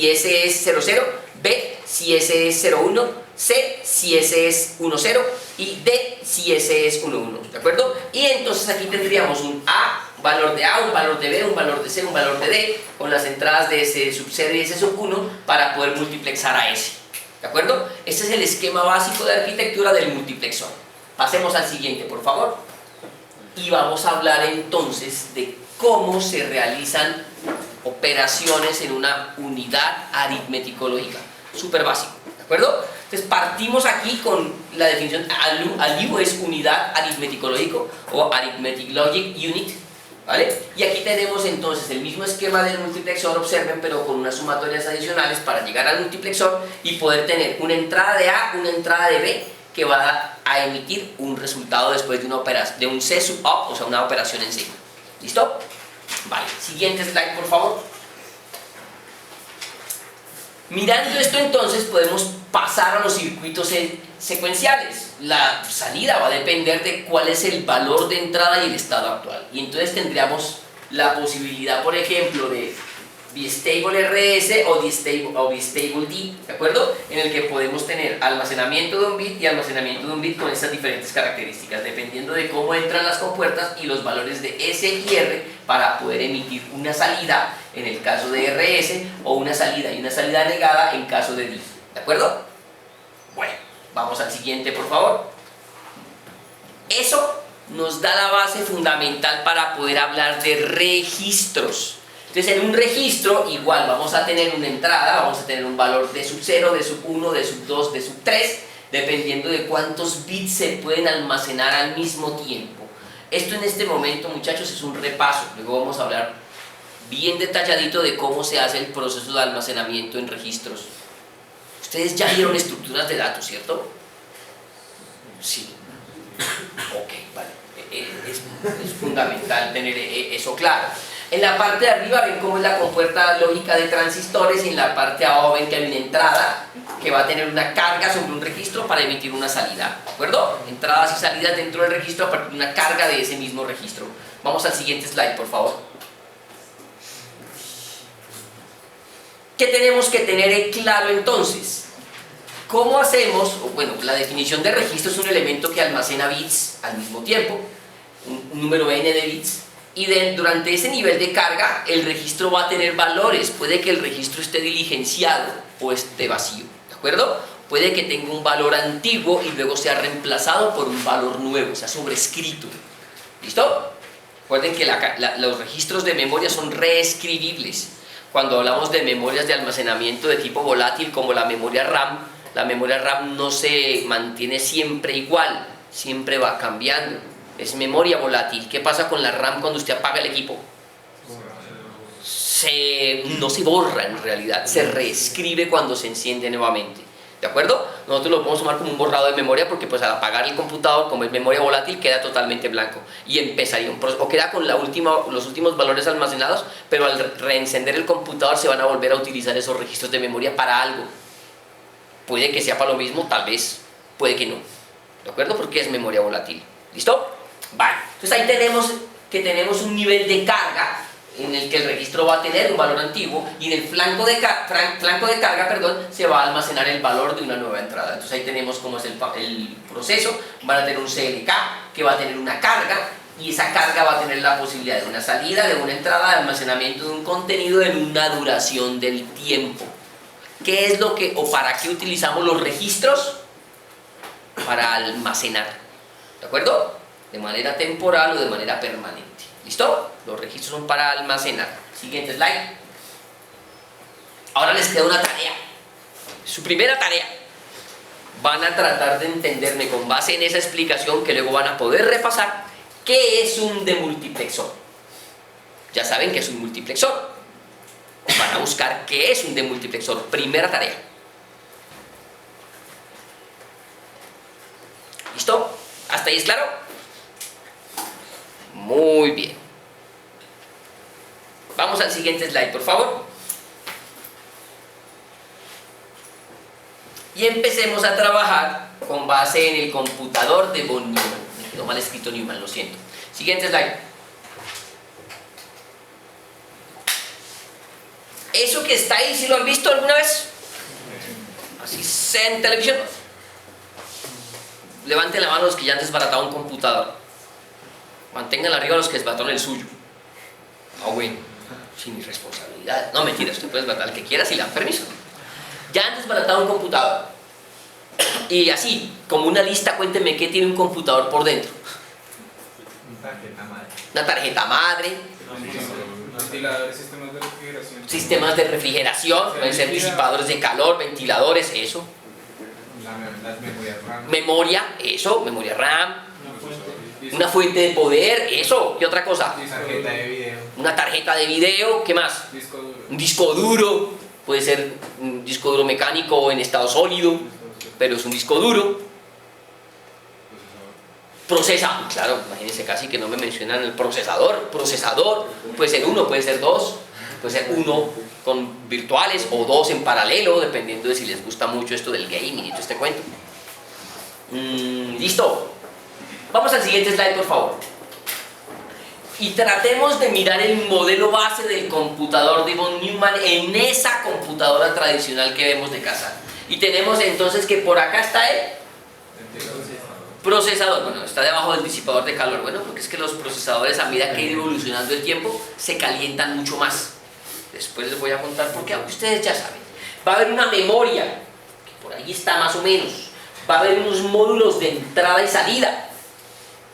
S es 0, 0, B si S es 0, 1, C si S es 1, 0 y D si S es 1, 1, ¿de acuerdo? Y entonces aquí tendríamos un A, un valor de A, un valor de B, un valor de C, un valor de D con las entradas de S sub 0 y S sub 1 para poder multiplexar a S, ¿de acuerdo? Este es el esquema básico de arquitectura del multiplexor. Pasemos al siguiente, por favor. Y vamos a hablar entonces de cómo se realizan operaciones en una unidad aritmético-lógica. Súper básico, ¿de acuerdo? Entonces partimos aquí con la definición. ALU es unidad aritmético-lógico o Arithmetic Logic Unit, ¿vale? Y aquí tenemos entonces el mismo esquema del multiplexor, observen, pero con unas sumatorias adicionales para llegar al multiplexor y poder tener una entrada de A, una entrada de B que va a emitir un resultado después de una operación, de un C sub up, o sea, una operación en C. ¿Listo? Vale, siguiente slide, por favor. Mirando esto entonces podemos pasar a los circuitos secuenciales. La salida va a depender de cuál es el valor de entrada y el estado actual. Y entonces tendríamos la posibilidad, por ejemplo, de Bistable RS o Bistable D, ¿de acuerdo? En el que podemos tener almacenamiento de un bit y almacenamiento de un bit con estas diferentes características, dependiendo de cómo entran las compuertas y los valores de S y R para poder emitir una salida en el caso de RS o una salida y una salida negada en caso de D, ¿de acuerdo? Bueno, vamos al siguiente, por favor. Eso nos da la base fundamental para poder hablar de registros. Entonces, en un registro, igual vamos a tener una entrada, vamos a tener un valor de sub 0, de sub 1, de sub 2, de sub 3, dependiendo de cuántos bits se pueden almacenar al mismo tiempo. Esto en este momento, muchachos, es un repaso. Luego vamos a hablar bien detalladito de cómo se hace el proceso de almacenamiento en registros. Ustedes ya vieron estructuras de datos, ¿cierto? Sí. Ok, vale. Es fundamental tener eso claro. En la parte de arriba ven cómo es la compuerta lógica de transistores y en la parte de abajo ven que hay una entrada que va a tener una carga sobre un registro para emitir una salida, ¿de acuerdo? Entradas y salidas dentro del registro a partir de una carga de ese mismo registro. Vamos al siguiente slide, por favor. ¿Qué tenemos que tener claro entonces? ¿Cómo hacemos? Bueno, la definición de registro es un elemento que almacena bits al mismo tiempo, un número n de bits. Y durante ese nivel de carga, el registro va a tener valores. Puede que el registro esté diligenciado o esté vacío, ¿de acuerdo? Puede que tenga un valor antiguo y luego sea reemplazado por un valor nuevo, o sea, sobrescrito. ¿Listo? Recuerden que los registros de memoria son reescribibles. Cuando hablamos de memorias de almacenamiento de tipo volátil como la memoria RAM no se mantiene siempre igual, siempre va cambiando. Es memoria volátil. ¿Qué pasa con la RAM cuando usted apaga el equipo? No se borra en realidad, se reescribe cuando se enciende nuevamente. ¿De acuerdo? Nosotros lo podemos tomar como un borrado de memoria porque pues al apagar el computador, como es memoria volátil, queda totalmente blanco y empezaría un proceso, o queda con los últimos valores almacenados, pero al reencender el computador se van a volver a utilizar esos registros de memoria para algo. Puede que sea para lo mismo, tal vez, puede que no. ¿De acuerdo? Porque es memoria volátil. ¿Listo? Vale, entonces ahí tenemos un nivel de carga en el que el registro va a tener un valor antiguo y en el flanco de carga, se va a almacenar el valor de una nueva entrada. Entonces ahí tenemos cómo es el proceso. Van a tener un CLK que va a tener una carga y esa carga va a tener la posibilidad de una salida, de una entrada, de almacenamiento de un contenido en una duración del tiempo. ¿Qué es lo que o para qué utilizamos los registros? Para almacenar, ¿de acuerdo? De manera temporal o de manera permanente. ¿Listo? Los registros son para almacenar. Siguiente slide. Ahora les queda una tarea. Su primera tarea. Van a tratar de entenderme con base en esa explicación que luego van a poder repasar qué es un demultiplexor. Ya saben que es un multiplexor. Van a buscar qué es un demultiplexor. Primera tarea. ¿Listo? ¿Hasta ahí es claro? Muy bien. Vamos al siguiente slide, por favor. Y empecemos a trabajar con base en el computador de von Neumann. Me quedó mal escrito Neumann, lo siento. Siguiente slide. ¿Eso que está ahí, si lo han visto alguna vez? Así sea en televisión. Levanten la mano los que ya han desbaratado un computador. Mantengan arriba los que desbarataron el suyo. Ah, bueno, sin irresponsabilidad. No, mentira, usted puede desbaratar al que quiera si le dan permiso. Ya han desbaratado un computador. Y así, como una lista, cuéntenme qué tiene un computador por dentro. Una tarjeta madre. Ventiladores, sistemas de refrigeración. Sistemas de refrigeración, pueden ser disipadores de calor, ventiladores, eso. Las memorias RAM. Memoria, eso, memoria RAM. Una fuente de poder, eso. ¿Qué otra cosa? Tarjeta de video. Una tarjeta de video, ¿qué más? Disco duro. Un disco duro, puede ser un disco duro mecánico o en estado sólido, pero es un disco duro. Procesador, claro, imagínense casi que no me mencionan el procesador. Procesador, puede ser uno, puede ser dos, puede ser uno con virtuales o dos en paralelo, dependiendo de si les gusta mucho esto del gaming y todo este cuento. ¿Listo? Vamos al siguiente slide, por favor. y tratemos de mirar el modelo base del computador de von Neumann en esa computadora tradicional que vemos de casa. Y tenemos entonces que por acá está el procesador. Bueno, está debajo del disipador de calor. Bueno, porque es que los procesadores, a medida que ha ido evolucionando el tiempo, se calientan mucho más. Después les voy a contar por qué, aunque ustedes ya saben. Va a haber una memoria, que por ahí está más o menos. Va a haber unos módulos de entrada y salida,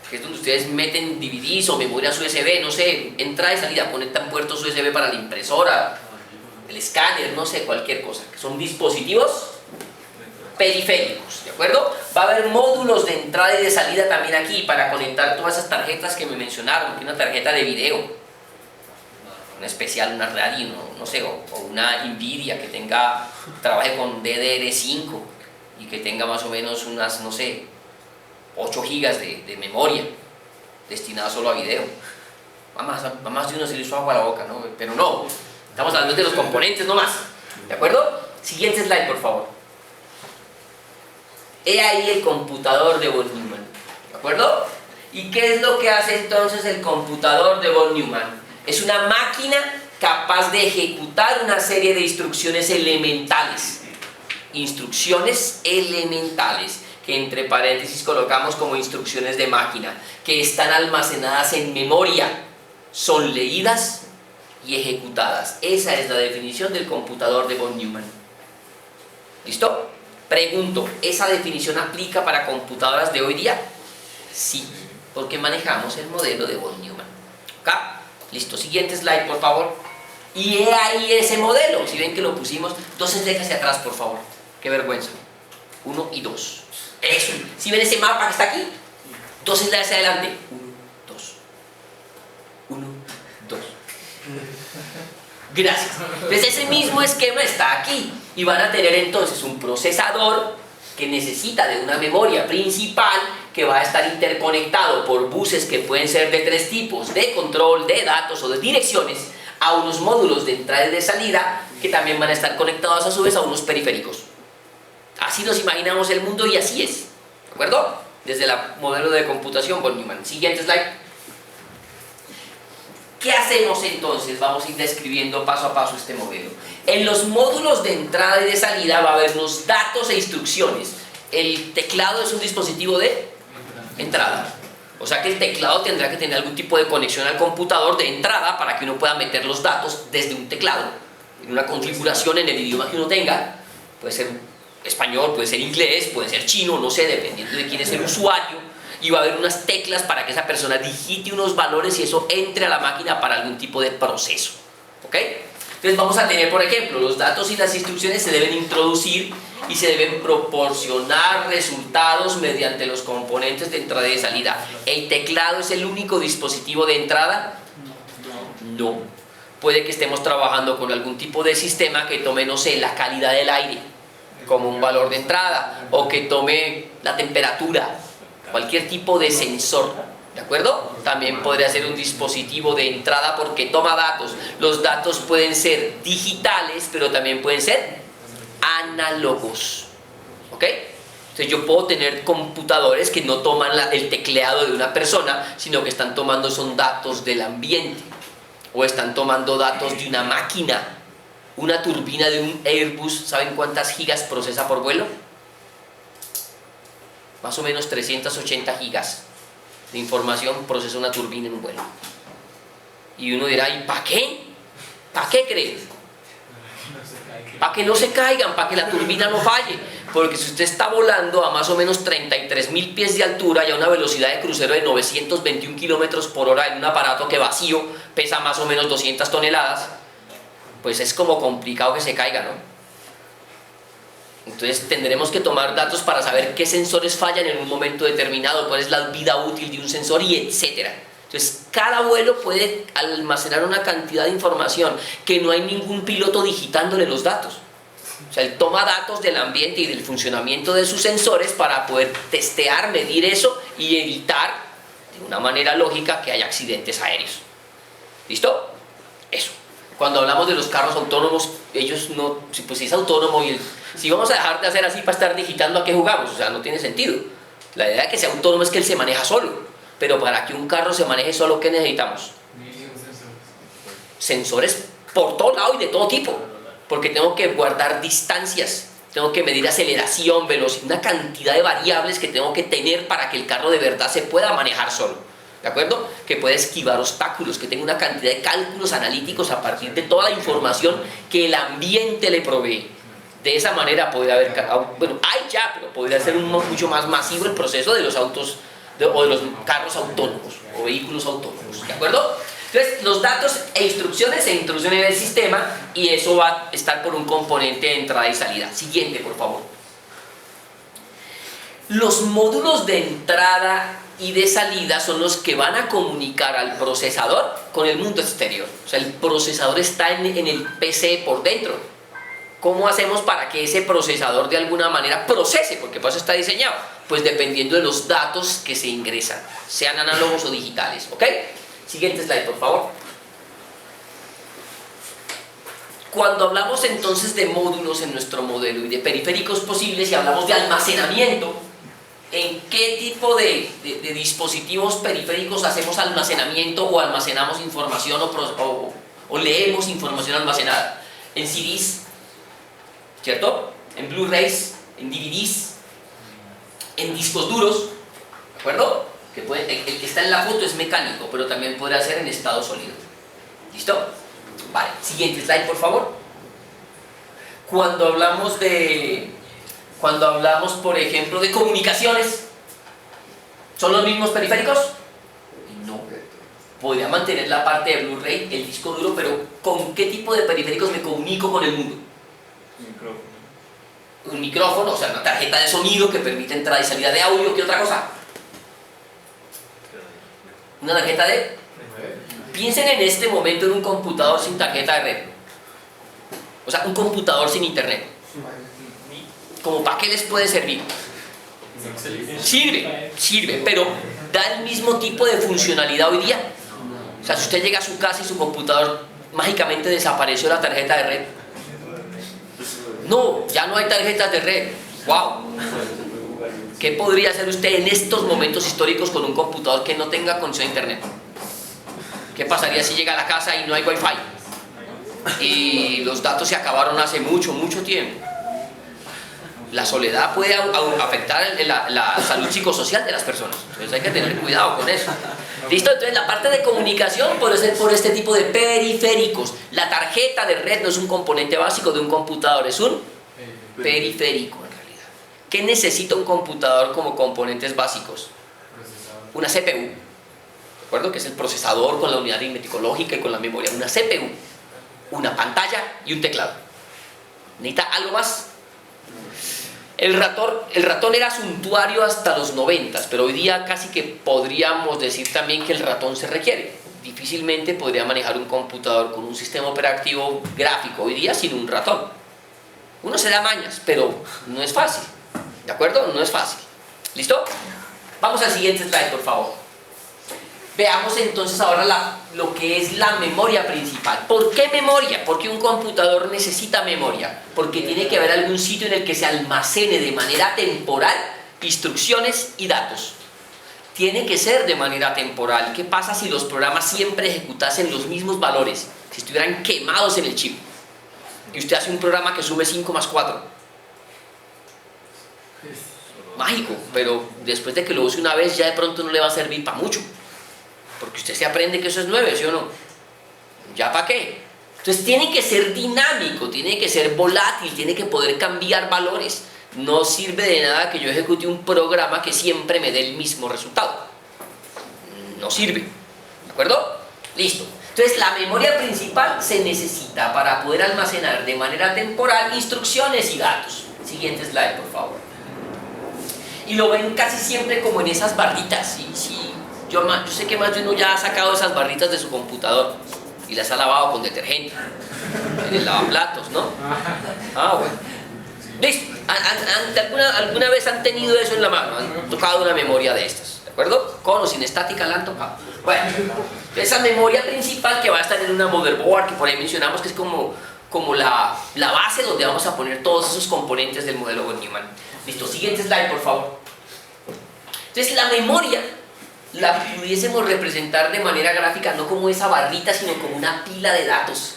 que es donde ustedes meten DVDs o memorias USB, no sé, entrada y salida, conectan puertos USB para la impresora, el escáner, no sé, cualquier cosa, que son dispositivos periféricos, ¿de acuerdo? Va a haber módulos de entrada y de salida también aquí para conectar todas esas tarjetas que me mencionaron, que una tarjeta de video, una especial, una Radeon, no sé, o una Nvidia que trabaje con DDR5 y que tenga más o menos unas, no sé, 8 gigas de memoria destinada solo a video. A más de uno se le hizo agua a la boca, ¿no? Pero no, estamos hablando de los componentes nomás, ¿de acuerdo? Siguiente slide, por favor. He ahí el computador de von Neumann, ¿de acuerdo? ¿Y qué es lo que hace entonces el computador de von Neumann? Es una máquina capaz de ejecutar una serie de instrucciones elementales. Instrucciones elementales, que entre paréntesis colocamos como instrucciones de máquina, que están almacenadas en memoria, son leídas y ejecutadas. Esa es la definición del computador de von Neumann. ¿Listo? Pregunto, ¿esa definición aplica para computadoras de hoy día? Sí, porque manejamos el modelo de von Neumann. ¿Ok? Listo, siguiente slide, por favor. Y he ahí ese modelo. Si ven que lo pusimos, 2 slides hacia atrás, por favor. Qué vergüenza. 1 y 2. Eso. Si ven ese mapa que está aquí, 2 slides hacia adelante. 1, 2. 1, 2. Gracias. Entonces ese mismo esquema está aquí. Y van a tener entonces un procesador que necesita de una memoria principal que va a estar interconectado por buses que pueden ser de 3 tipos, de control, de datos o de direcciones, a unos módulos de entrada y de salida que también van a estar conectados a su vez a unos periféricos. Así nos imaginamos el mundo y así es, ¿de acuerdo? Desde el modelo de computación von Neumann. Siguiente slide. ¿Qué hacemos entonces? Vamos a ir describiendo paso a paso este modelo. En los módulos de entrada y de salida va a haber unos datos e instrucciones. El teclado es un dispositivo de entrada. O sea que el teclado tendrá que tener algún tipo de conexión al computador de entrada para que uno pueda meter los datos desde un teclado. En una configuración en el idioma que uno tenga, puede ser español, puede ser inglés, puede ser chino, no sé, dependiendo de quién es el usuario. Y va a haber unas teclas para que esa persona digite unos valores y eso entre a la máquina para algún tipo de proceso. ¿Ok? Entonces vamos a tener, por ejemplo, los datos y las instrucciones se deben introducir y se deben proporcionar resultados mediante los componentes de entrada y de salida. ¿El teclado es el único dispositivo de entrada? No. Puede que estemos trabajando con algún tipo de sistema que tome, no sé, la calidad del aire como un valor de entrada, o que tome la temperatura, cualquier tipo de sensor, ¿de acuerdo? También podría ser un dispositivo de entrada porque toma datos. Los datos pueden ser digitales, pero también pueden ser análogos, ¿ok? Entonces yo puedo tener computadores que no toman el tecleado de una persona, sino que están tomando son datos del ambiente, o están tomando datos de una máquina. Una turbina de un Airbus, ¿saben cuántas gigas procesa por vuelo? Más o menos 380 gigas de información procesa una turbina en un vuelo. Y uno dirá, ¿y para qué? ¿Para qué crees? Para que no se caigan, para que la turbina no falle. Porque si usted está volando a más o menos 33.000 pies de altura y a una velocidad de crucero de 921 kilómetros por hora en un aparato que vacío pesa más o menos 200 toneladas, pues es como complicado que se caiga, ¿no? Entonces tendremos que tomar datos para saber qué sensores fallan en un momento determinado, cuál es la vida útil de un sensor y etcétera. Entonces cada vuelo puede almacenar una cantidad de información que no hay ningún piloto digitándole los datos. O sea, él toma datos del ambiente y del funcionamiento de sus sensores para poder testear, medir eso y evitar de una manera lógica que haya accidentes aéreos. ¿Listo? Eso. Cuando hablamos de los carros autónomos, ellos no, pues si es autónomo y si vamos a dejar de hacer así para estar digitando, ¿a qué jugamos? O sea, no tiene sentido. La idea de que sea autónomo es que él se maneja solo. Pero para que un carro se maneje solo, ¿qué necesitamos? Sensores por todo lado y de todo tipo, porque tengo que guardar distancias, tengo que medir aceleración, velocidad, una cantidad de variables que tengo que tener para que el carro de verdad se pueda manejar solo, ¿de acuerdo? Que pueda esquivar obstáculos, que tenga una cantidad de cálculos analíticos a partir de toda la información que el ambiente le provee. De esa manera podría haber, bueno, hay ya, pero podría ser mucho más masivo el proceso de los autos o de los carros autónomos o vehículos autónomos, ¿de acuerdo? Entonces, los datos e instrucciones se introducen en el sistema y eso va a estar por un componente de entrada y salida. Siguiente, por favor. Los módulos de entrada y de salida son los que van a comunicar al procesador con el mundo exterior. O sea, el procesador está en el PC por dentro. ¿Cómo hacemos para que ese procesador de alguna manera procese? Porque para eso está diseñado. Pues dependiendo de los datos que se ingresan, sean análogos o digitales, ¿ok? Siguiente slide, por favor. Cuando hablamos entonces de módulos en nuestro modelo y de periféricos posibles y hablamos de almacenamiento, ¿en qué tipo de dispositivos periféricos hacemos almacenamiento o almacenamos información o leemos información almacenada? En CDs, ¿cierto? En Blu-rays, en DVDs, en discos duros, ¿de acuerdo? El que está en la foto es mecánico, pero también podría ser en estado sólido. ¿Listo? Vale, siguiente slide, por favor. Cuando hablamos, por ejemplo, de comunicaciones, ¿son los mismos periféricos? No. Podría mantener la parte de Blu-ray, el disco duro, pero ¿con qué tipo de periféricos me comunico con el mundo? Un micrófono, o sea, una tarjeta de sonido que permite entrada y salida de audio. ¿Qué otra cosa? Una tarjeta de... Piensen en este momento en un computador sin tarjeta de red. O sea, un computador sin internet. ¿Cómo para qué les puede servir? Sirve, pero da el mismo tipo de funcionalidad hoy día. O sea, si usted llega a su casa y su computador mágicamente desapareció la tarjeta de red. No, ya no hay tarjetas de red. ¡Wow! ¿Qué podría hacer usted en estos momentos históricos con un computador que no tenga conexión a internet? ¿Qué pasaría si llega a la casa y no hay wifi? Y los datos se acabaron hace mucho tiempo. La soledad puede afectar la salud psicosocial de las personas. Entonces hay que tener cuidado con eso. ¿Listo? Entonces la parte de comunicación puede ser por este tipo de periféricos. La tarjeta de red no es un componente básico de un computador, es un periférico en realidad. ¿Qué necesita un computador como componentes básicos? Una CPU. ¿De acuerdo? Que es el procesador con la unidad aritmético lógica y con la memoria. Una CPU, una pantalla y un teclado. ¿Necesita algo más? El ratón era suntuario hasta los 90, pero hoy día casi que podríamos decir también que el ratón se requiere. Difícilmente podría manejar un computador con un sistema operativo gráfico hoy día sin un ratón. Uno se da mañas, pero no es fácil. ¿De acuerdo? No es fácil. ¿Listo? Vamos al siguiente slide, por favor. Veamos entonces ahora lo que es la memoria principal. ¿Por qué memoria? Porque un computador necesita memoria. Porque tiene que haber algún sitio en el que se almacene de manera temporal instrucciones y datos. Tiene que ser de manera temporal. ¿Qué pasa si los programas siempre ejecutasen los mismos valores? Si estuvieran quemados en el chip. Y usted hace un programa que sube 5 más 4. Mágico, pero después de que lo use una vez ya de pronto no le va a servir para mucho. Porque usted se aprende que eso es 9, ¿sí o no? ¿Ya para qué? Entonces tiene que ser dinámico, tiene que ser volátil, tiene que poder cambiar valores. No sirve de nada que yo ejecute un programa que siempre me dé el mismo resultado. No sirve. ¿De acuerdo? Listo. Entonces la memoria principal se necesita para poder almacenar de manera temporal instrucciones y datos. Siguiente slide, por favor. Y lo ven casi siempre como en esas barritas. Sí. Yo sé que más de uno ya ha sacado esas barritas de su computador y las ha lavado con detergente en el lavaplatos, ¿no? Bueno. Listo. ¿Alguna vez han tenido eso en la mano? Han tocado una memoria de estas, ¿de acuerdo? Con o sin estática la han tocado. Bueno, esa memoria principal que va a estar en una motherboard, que por ahí mencionamos que es como la base donde vamos a poner todos esos componentes del modelo von Neumann. Listo. Siguiente slide, por favor. Entonces la memoria la pudiésemos representar de manera gráfica, no como esa barrita, sino como una pila de datos.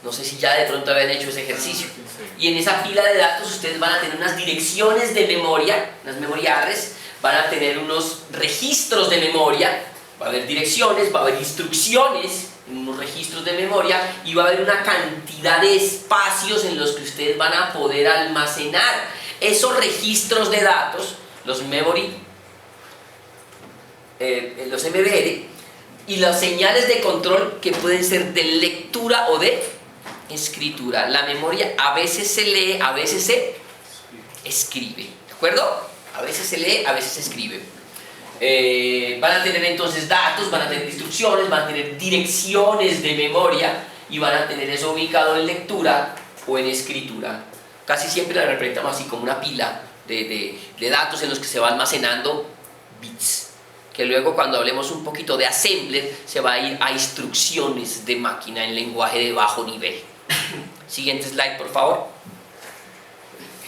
No sé si ya de pronto habían hecho ese ejercicio. Y en esa pila de datos ustedes van a tener unas direcciones de memoria, unas memoriales, van a tener unos registros de memoria, va a haber direcciones, va a haber instrucciones en unos registros de memoria y va a haber una cantidad de espacios en los que ustedes van a poder almacenar esos registros de datos, los memory, los MBR, y las señales de control que pueden ser de lectura o de escritura. La memoria a veces se lee, a veces se escribe, ¿de acuerdo? A veces se lee, a veces se escribe. Van a tener entonces datos, van a tener instrucciones, van a tener direcciones de memoria y van a tener eso ubicado en lectura o en escritura. Casi siempre la representamos así como una pila de datos en los que se va almacenando bits, que luego cuando hablemos un poquito de assembler se va a ir a instrucciones de máquina en lenguaje de bajo nivel. Siguiente slide, por favor.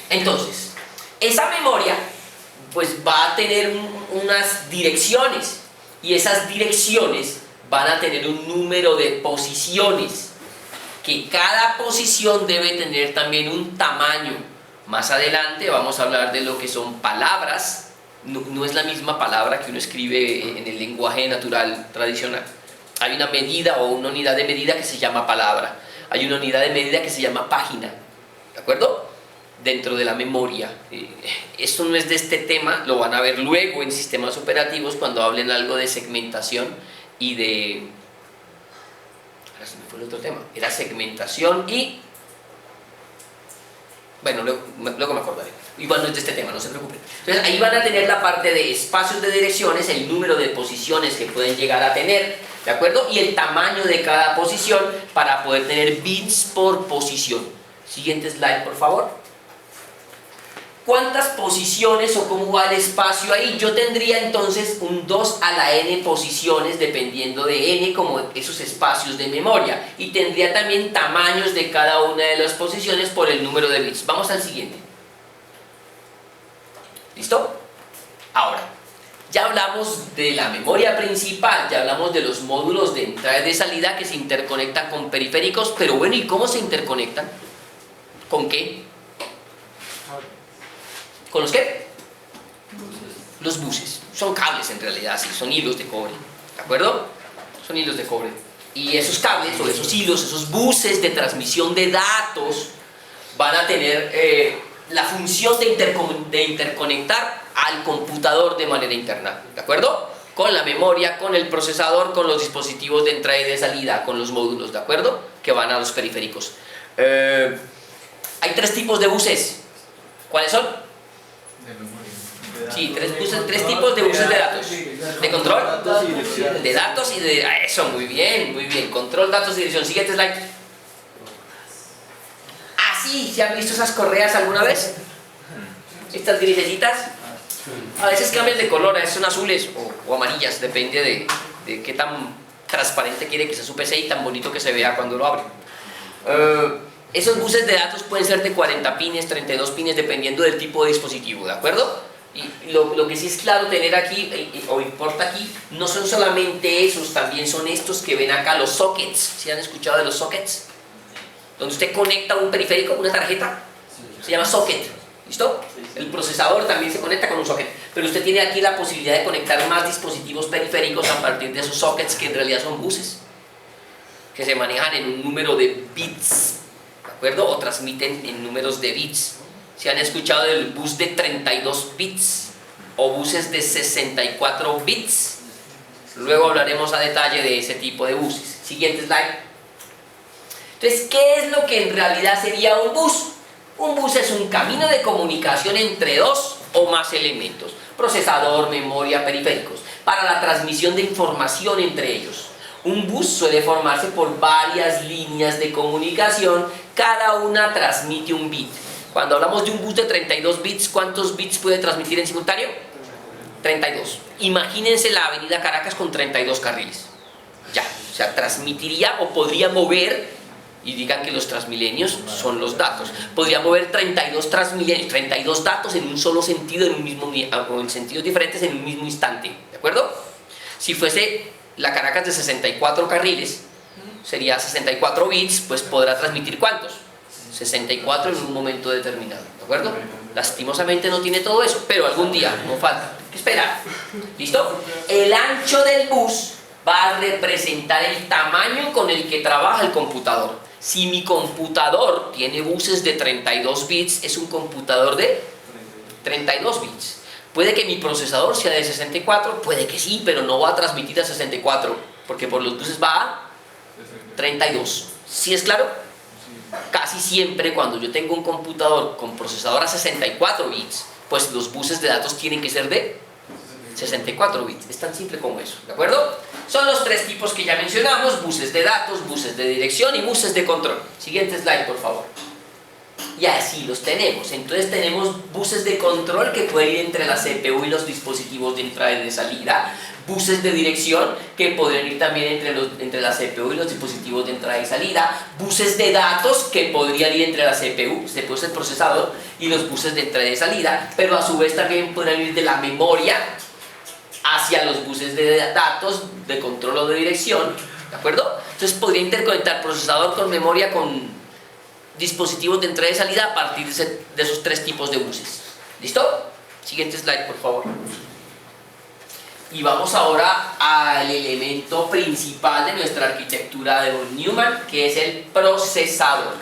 Entonces, esa memoria pues va a tener unas direcciones y esas direcciones van a tener un número de posiciones, que cada posición debe tener también un tamaño. Más adelante vamos a hablar de lo que son palabras. No es la misma palabra que uno escribe en el lenguaje natural tradicional. Hay una medida o una unidad de medida que se llama palabra. Hay una unidad de medida que se llama página. ¿De acuerdo? Dentro de la memoria. Esto no es de este tema, lo van a ver luego en sistemas operativos cuando hablen algo de segmentación y de... Ahora se me fue el otro tema. Era segmentación y... Bueno, luego me acordaré. Igual no es de este tema, no se preocupen. Entonces ahí van a tener la parte de espacios de direcciones, el número de posiciones que pueden llegar a tener, ¿de acuerdo? Y el tamaño de cada posición para poder tener bits por posición. Siguiente slide, por favor. ¿Cuántas posiciones o cómo va el espacio ahí? Yo tendría entonces un 2 a la n posiciones dependiendo de n como esos espacios de memoria, y tendría también tamaños de cada una de las posiciones por el número de bits. Vamos al siguiente. ¿Listo? Ahora, ya hablamos de la memoria principal, ya hablamos de los módulos de entrada y de salida que se interconectan con periféricos, pero bueno, ¿y cómo se interconectan? ¿Con qué? ¿Con los qué? Los buses. Son cables en realidad, sí, son hilos de cobre. ¿De acuerdo? Son hilos de cobre. Y esos cables o esos hilos, esos buses de transmisión de datos van a tener la función de interconectar al computador de manera interna. ¿De acuerdo? Con la memoria, con el procesador, con los dispositivos de entrada y de salida, con los módulos, ¿de acuerdo? Que van a los periféricos. Hay 3 tipos de buses. ¿Cuáles son? Sí, 3 tipos de buses de datos. De control, de datos y de... Eso, muy bien, muy bien. Control, datos y dirección. Siguiente slide. Ah, sí, ¿se han visto esas correas alguna vez? Estas grisecitas. A veces cambian de color, a veces son azules o amarillas, depende de qué tan transparente quiere que sea su PC y tan bonito que se vea cuando lo abre. Esos buses de datos pueden ser de 40 pines, 32 pines, dependiendo del tipo de dispositivo, ¿de acuerdo? Y lo que sí es claro tener aquí, o importa aquí, no son solamente esos, también son estos que ven acá, los sockets. ¿Sí han escuchado de los sockets? Donde usted conecta un periférico, una tarjeta, se llama socket, ¿listo? El procesador también se conecta con un socket, pero usted tiene aquí la posibilidad de conectar más dispositivos periféricos a partir de esos sockets, que en realidad son buses, que se manejan en un número de bits, ¿de acuerdo? O transmiten en números de bits. Si han escuchado del bus de 32 bits o buses de 64 bits, luego hablaremos a detalle de ese tipo de buses. Siguiente slide. Entonces, ¿qué es lo que en realidad sería un bus? Un bus es un camino de comunicación entre 2 o más elementos, procesador, memoria, periféricos, para la transmisión de información entre ellos. Un bus suele formarse por varias líneas de comunicación, cada una transmite un bit. Cuando hablamos de un bus de 32 bits, ¿cuántos bits puede transmitir en simultáneo? 32. Imagínense la avenida Caracas con 32 carriles. Ya, o sea, transmitiría o podría mover, y digan que los transmilenios son los datos, podría mover 32 transmilenios, 32 datos en un solo sentido, en un mismo, o en sentidos diferentes en un mismo instante, ¿de acuerdo? Si fuese la Caracas de 64 carriles, sería 64 bits, pues podrá transmitir ¿cuántos? 64 en un momento determinado, ¿de acuerdo? Lastimosamente no tiene todo eso, pero algún día, no falta, hay que esperar. ¿Listo? El ancho del bus va a representar el tamaño con el que trabaja el computador. Si mi computador tiene buses de 32 bits, es un computador de 32 bits. Puede que mi procesador sea de 64, puede que sí, pero no va a transmitir a 64, porque por los buses va a 32. ¿Sí es claro? Casi siempre cuando yo tengo un computador con procesador a 64 bits, pues los buses de datos tienen que ser de 64 bits. Es tan simple como eso, ¿de acuerdo? Son los tres tipos que ya mencionamos: buses de datos, buses de dirección y buses de control. Siguiente slide, por favor. Y así los tenemos. Entonces tenemos buses de control que pueden ir entre la CPU y los dispositivos de entrada y de salida, buses de dirección que podrían ir también entre la CPU y los dispositivos de entrada y salida, buses de datos que podrían ir entre la CPU es el procesador, y los buses de entrada y salida, pero a su vez también podrían ir de la memoria hacia los buses de datos de control o de dirección, ¿de acuerdo? Entonces podría interconectar procesador con memoria con dispositivos de entrada y salida a partir de esos tres tipos de buses. ¿Listo? Siguiente slide, por favor. Y vamos ahora al elemento principal de nuestra arquitectura de von Neumann, que es el procesador.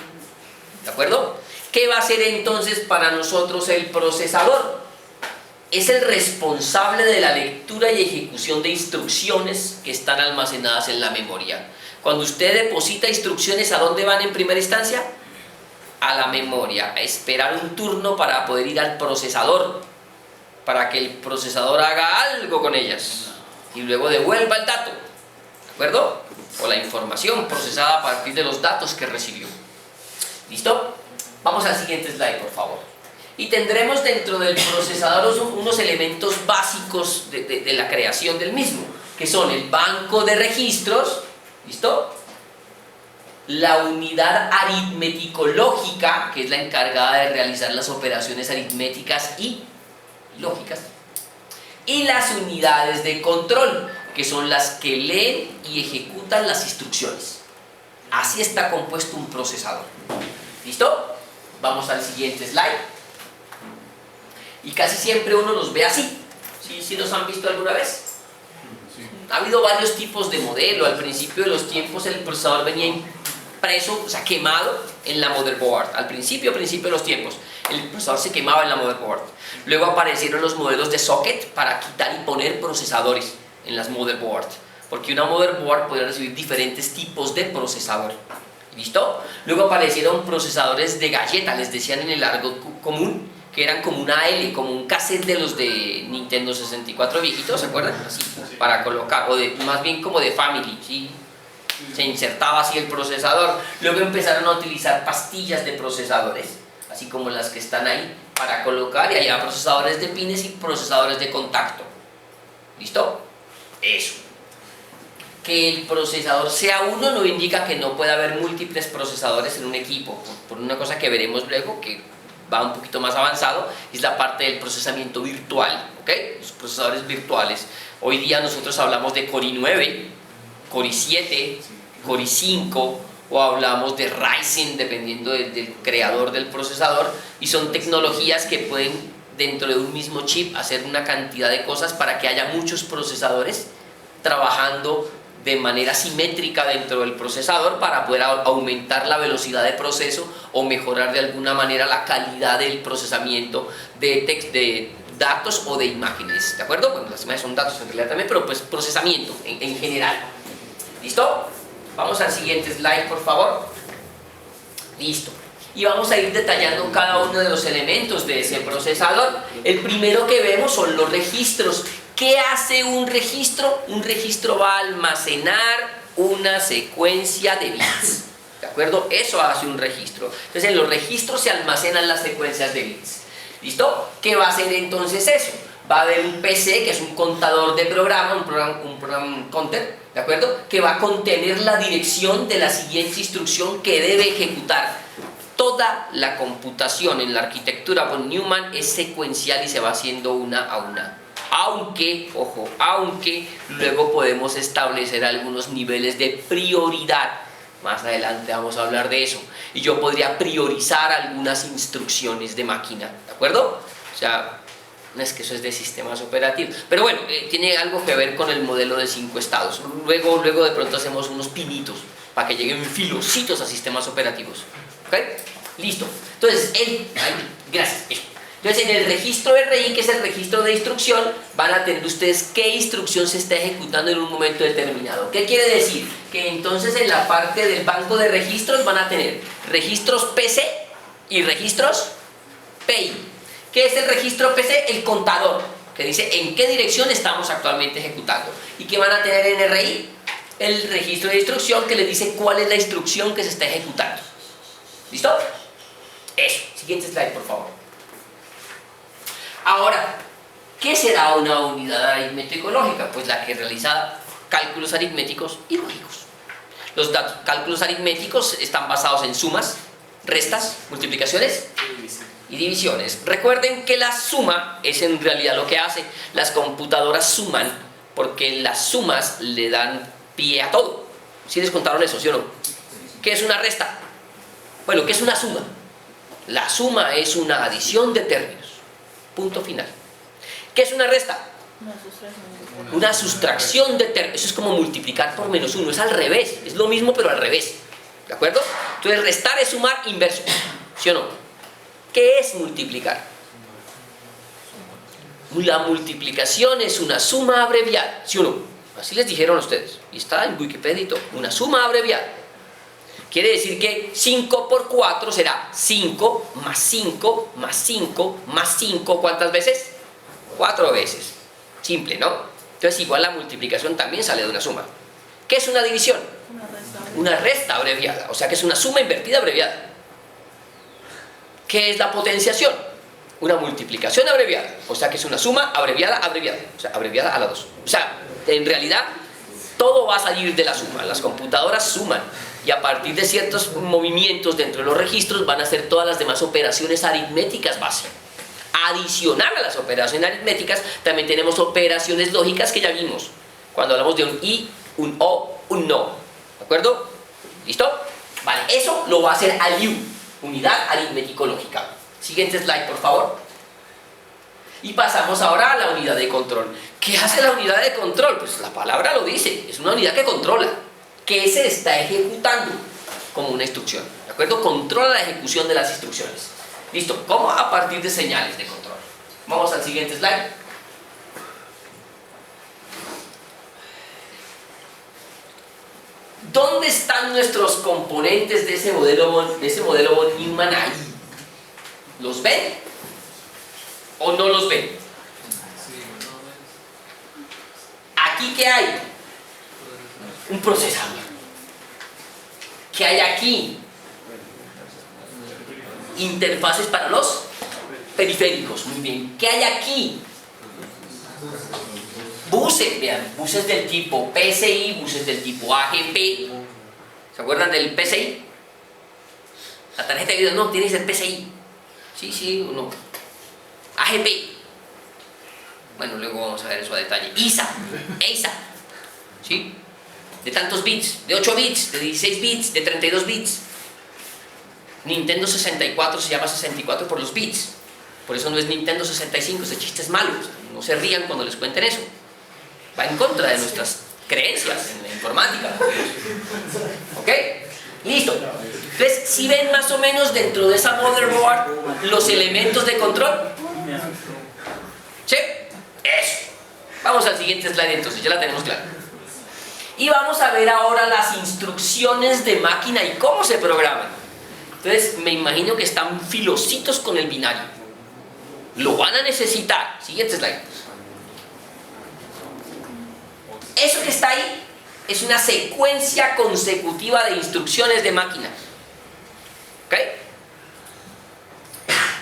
¿De acuerdo? ¿Qué va a ser entonces para nosotros el procesador? Es el responsable de la lectura y ejecución de instrucciones que están almacenadas en la memoria. Cuando usted deposita instrucciones, ¿a dónde van en primera instancia? A la memoria, a esperar un turno para poder ir al procesador, para que el procesador haga algo con ellas y luego devuelva el dato, ¿de acuerdo? O la información procesada a partir de los datos que recibió. ¿Listo? Vamos al siguiente slide, por favor. Y tendremos dentro del procesador unos elementos básicos de la creación del mismo, que son el banco de registros, ¿listo? La unidad aritmético-lógica, que es la encargada de realizar las operaciones aritméticas y lógicas, y las unidades de control, que son las que leen y ejecutan las instrucciones. Así está compuesto un procesador. ¿Listo? Vamos al siguiente slide. Y casi siempre uno los ve así. ¿Sí los han visto alguna vez? Ha habido varios tipos de modelo. Al principio de los tiempos el procesador venía impreso, o sea, quemado en la motherboard. Al principio de los tiempos, el procesador se quemaba en la motherboard. Luego aparecieron los modelos de socket para quitar y poner procesadores en las motherboard, porque una motherboard podía recibir diferentes tipos de procesador. ¿Listo? Luego aparecieron procesadores de galleta, les decían en el argot común, que eran como una L, como un cassette de los de Nintendo 64 viejitos, ¿se acuerdan? Así, para colocar, o más bien como de Family, ¿sí? Se insertaba así el procesador. Luego empezaron a utilizar pastillas de procesadores, así como las que están ahí, para colocar, y había procesadores de pines y procesadores de contacto. ¿Listo? Eso. Que el procesador sea uno no indica que no pueda haber múltiples procesadores en un equipo, por una cosa que veremos luego, que va un poquito más avanzado, es la parte del procesamiento virtual, ¿ok? Los procesadores virtuales. Hoy día nosotros hablamos de Core i9, Core i7, Core i5, o hablamos de Ryzen, dependiendo del creador del procesador, y son tecnologías que pueden, dentro de un mismo chip, hacer una cantidad de cosas para que haya muchos procesadores trabajando de manera simétrica dentro del procesador para poder aumentar la velocidad de proceso o mejorar de alguna manera la calidad del procesamiento de datos o de imágenes, ¿de acuerdo? Bueno, las imágenes son datos en realidad también, pero pues procesamiento en general. ¿Listo? Vamos al siguiente slide, por favor. Listo. Y vamos a ir detallando cada uno de los elementos de ese procesador. El primero que vemos son los registros. ¿Qué hace un registro? Un registro va a almacenar una secuencia de bits, ¿de acuerdo? Eso hace un registro. Entonces en los registros se almacenan las secuencias de bits. ¿Listo? ¿Qué va a hacer entonces eso? Va a haber un PC, que es un contador de programa, un program counter, ¿de acuerdo? Que va a contener la dirección de la siguiente instrucción que debe ejecutar. Toda la computación en la arquitectura von Neumann es secuencial y se va haciendo una a una. Aunque, ojo, aunque luego podemos establecer algunos niveles de prioridad. Más adelante vamos a hablar de eso. Y yo podría priorizar algunas instrucciones de máquina, ¿de acuerdo? O sea, no es que eso es de sistemas operativos. Pero bueno, tiene algo que ver con el modelo de 5 estados. Luego de pronto hacemos unos pinitos para que lleguen filocitos a sistemas operativos. ¿Ok? Listo. Entonces, gracias. Eso. Entonces, en el registro RI, que es el registro de instrucción, van a tener ustedes qué instrucción se está ejecutando en un momento determinado. ¿Qué quiere decir? Que entonces en la parte del banco de registros van a tener registros PC y registros PI. ¿Qué es el registro PC? El contador, que dice en qué dirección estamos actualmente ejecutando. ¿Y qué van a tener en RI? El registro de instrucción, que les dice cuál es la instrucción que se está ejecutando. ¿Listo? Eso. Siguiente slide, por favor. Ahora, ¿qué será una unidad aritmético-lógica? Pues la que realiza cálculos aritméticos y lógicos. Los cálculos aritméticos están basados en sumas, restas, multiplicaciones y divisiones. Recuerden que la suma es en realidad lo que hace. Las computadoras suman porque las sumas le dan pie a todo. ¿Sí les contaron eso, sí o no? ¿Qué es una resta? Bueno, ¿qué es una suma? La suma es una adición de términos. Punto final. ¿Qué es una resta? Una sustracción de términos. Eso es como multiplicar por menos 1. Es al revés. Es lo mismo pero al revés. ¿De acuerdo? Entonces restar es sumar inverso. ¿Sí o no? ¿Qué es multiplicar? La multiplicación es una suma abreviada. ¿Sí o no? Así les dijeron a ustedes. Y está en Wikipedia y todo. Una suma abreviada. Quiere decir que 5 por 4 será 5 más 5 más 5 más 5. ¿Cuántas veces? 4 veces. Simple, ¿no? Entonces igual la multiplicación también sale de una suma. ¿Qué es una división? Una resta abreviada. O sea que es una suma invertida abreviada. ¿Qué es la potenciación? Una multiplicación abreviada. O sea que es una suma abreviada, abreviada. O sea, abreviada a la 2. O sea, en realidad todo va a salir de la suma. Las computadoras suman. Y a partir de ciertos movimientos dentro de los registros van a hacer todas las demás operaciones aritméticas base. Adicional a las operaciones aritméticas, también tenemos operaciones lógicas que ya vimos. Cuando hablamos de un y, un o, un no. ¿De acuerdo? ¿Listo? Vale, eso lo va a hacer ALIU, unidad aritmético-lógica. Siguiente slide, por favor. Y pasamos ahora a la unidad de control. ¿Qué hace la unidad de control? Pues la palabra lo dice, es una unidad que controla. ¿Qué se está ejecutando? Como una instrucción, ¿de acuerdo? Controla la ejecución de las instrucciones. ¿Listo? ¿Cómo? A partir de señales de control. Vamos al siguiente slide. ¿Dónde están nuestros componentes de ese modelo von Neumann ahí? ¿Los ven? ¿O no los ven? ¿Aquí qué hay? Un procesador. ¿Qué hay aquí? Interfaces para los periféricos. Muy bien. ¿Qué hay aquí? Buses, vean, buses del tipo PCI, buses del tipo AGP. ¿Se acuerdan del PCI? La tarjeta de video no, tiene que ser PCI. Sí, o no. AGP. Bueno, luego vamos a ver eso a detalle. EISA. ¿Sí? De tantos bits, de 8 bits, de 16 bits, de 32 bits. Nintendo 64 se llama 64 por los bits. Por eso no es Nintendo 65, ese chiste es malo. No se rían cuando les cuenten eso. Va en contra de nuestras creencias en la informática. ¿Ok? Listo. Entonces, si ven más o menos dentro de esa motherboard los elementos de control. ¿Sí? Eso. Vamos al siguiente slide entonces, ya la tenemos clara. Y vamos a ver ahora las instrucciones de máquina y cómo se programan. Entonces, me imagino que están filositos con el binario. Lo van a necesitar. Siguiente slide. Eso que está ahí es una secuencia consecutiva de instrucciones de máquina. ¿Ok?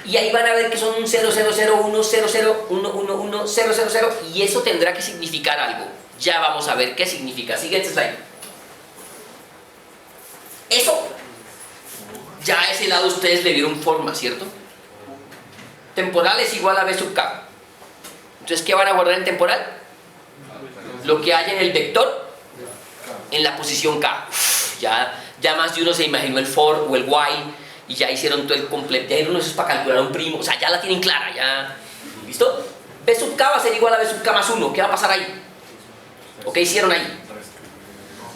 Y ahí van a ver que son un 0001, 00, 111, 000, y eso tendrá que significar algo. Ya vamos a ver qué significa. Siguiente slide. Eso, ya a ese lado ustedes le dieron forma, ¿cierto? Temporal es igual a B sub K. Entonces, ¿qué van a guardar en temporal? Lo que hay en el vector en la posición K. Uf, ya más de uno se imaginó el for o el while y ya hicieron todo el completo. Ya dieron eso para calcular un primo. O sea, ya la tienen clara. Ya. ¿Listo? B sub K va a ser igual a B sub K más 1. ¿Qué va a pasar ahí? ¿O qué hicieron ahí?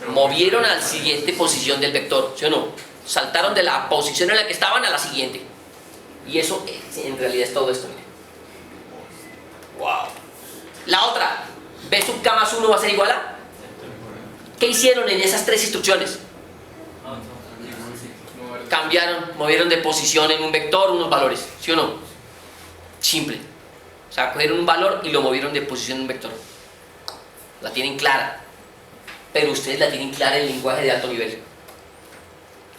Movieron a la siguiente posición del vector, ¿sí o no? Saltaron de la posición en la que estaban a la siguiente. Y eso en realidad es todo esto, miren. Wow. La otra, B sub K más 1 va a ser igual a... ¿Qué hicieron en esas tres instrucciones? Cambiaron, movieron de posición en un vector unos valores, ¿sí o no? Simple. O sea, cogieron un valor y lo movieron de posición en un vector. La tienen clara. Pero ustedes la tienen clara en lenguaje de alto nivel.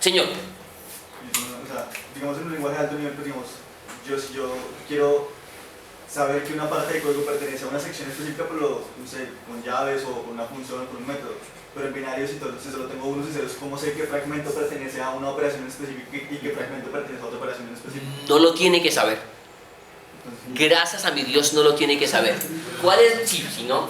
Señor. O sea, digamos en un lenguaje de alto nivel, pues digamos, si yo quiero saber que una parte de código pertenece a una sección específica, pues no sé, con llaves o con una función o con un método. Pero en binarios, si solo tengo unos y ceros, ¿cómo sé qué fragmento pertenece a una operación específica y qué fragmento pertenece a otra operación específica? No lo tiene que saber. Gracias a mi Dios no lo tiene que saber. ¿Cuál es? Sí, si no.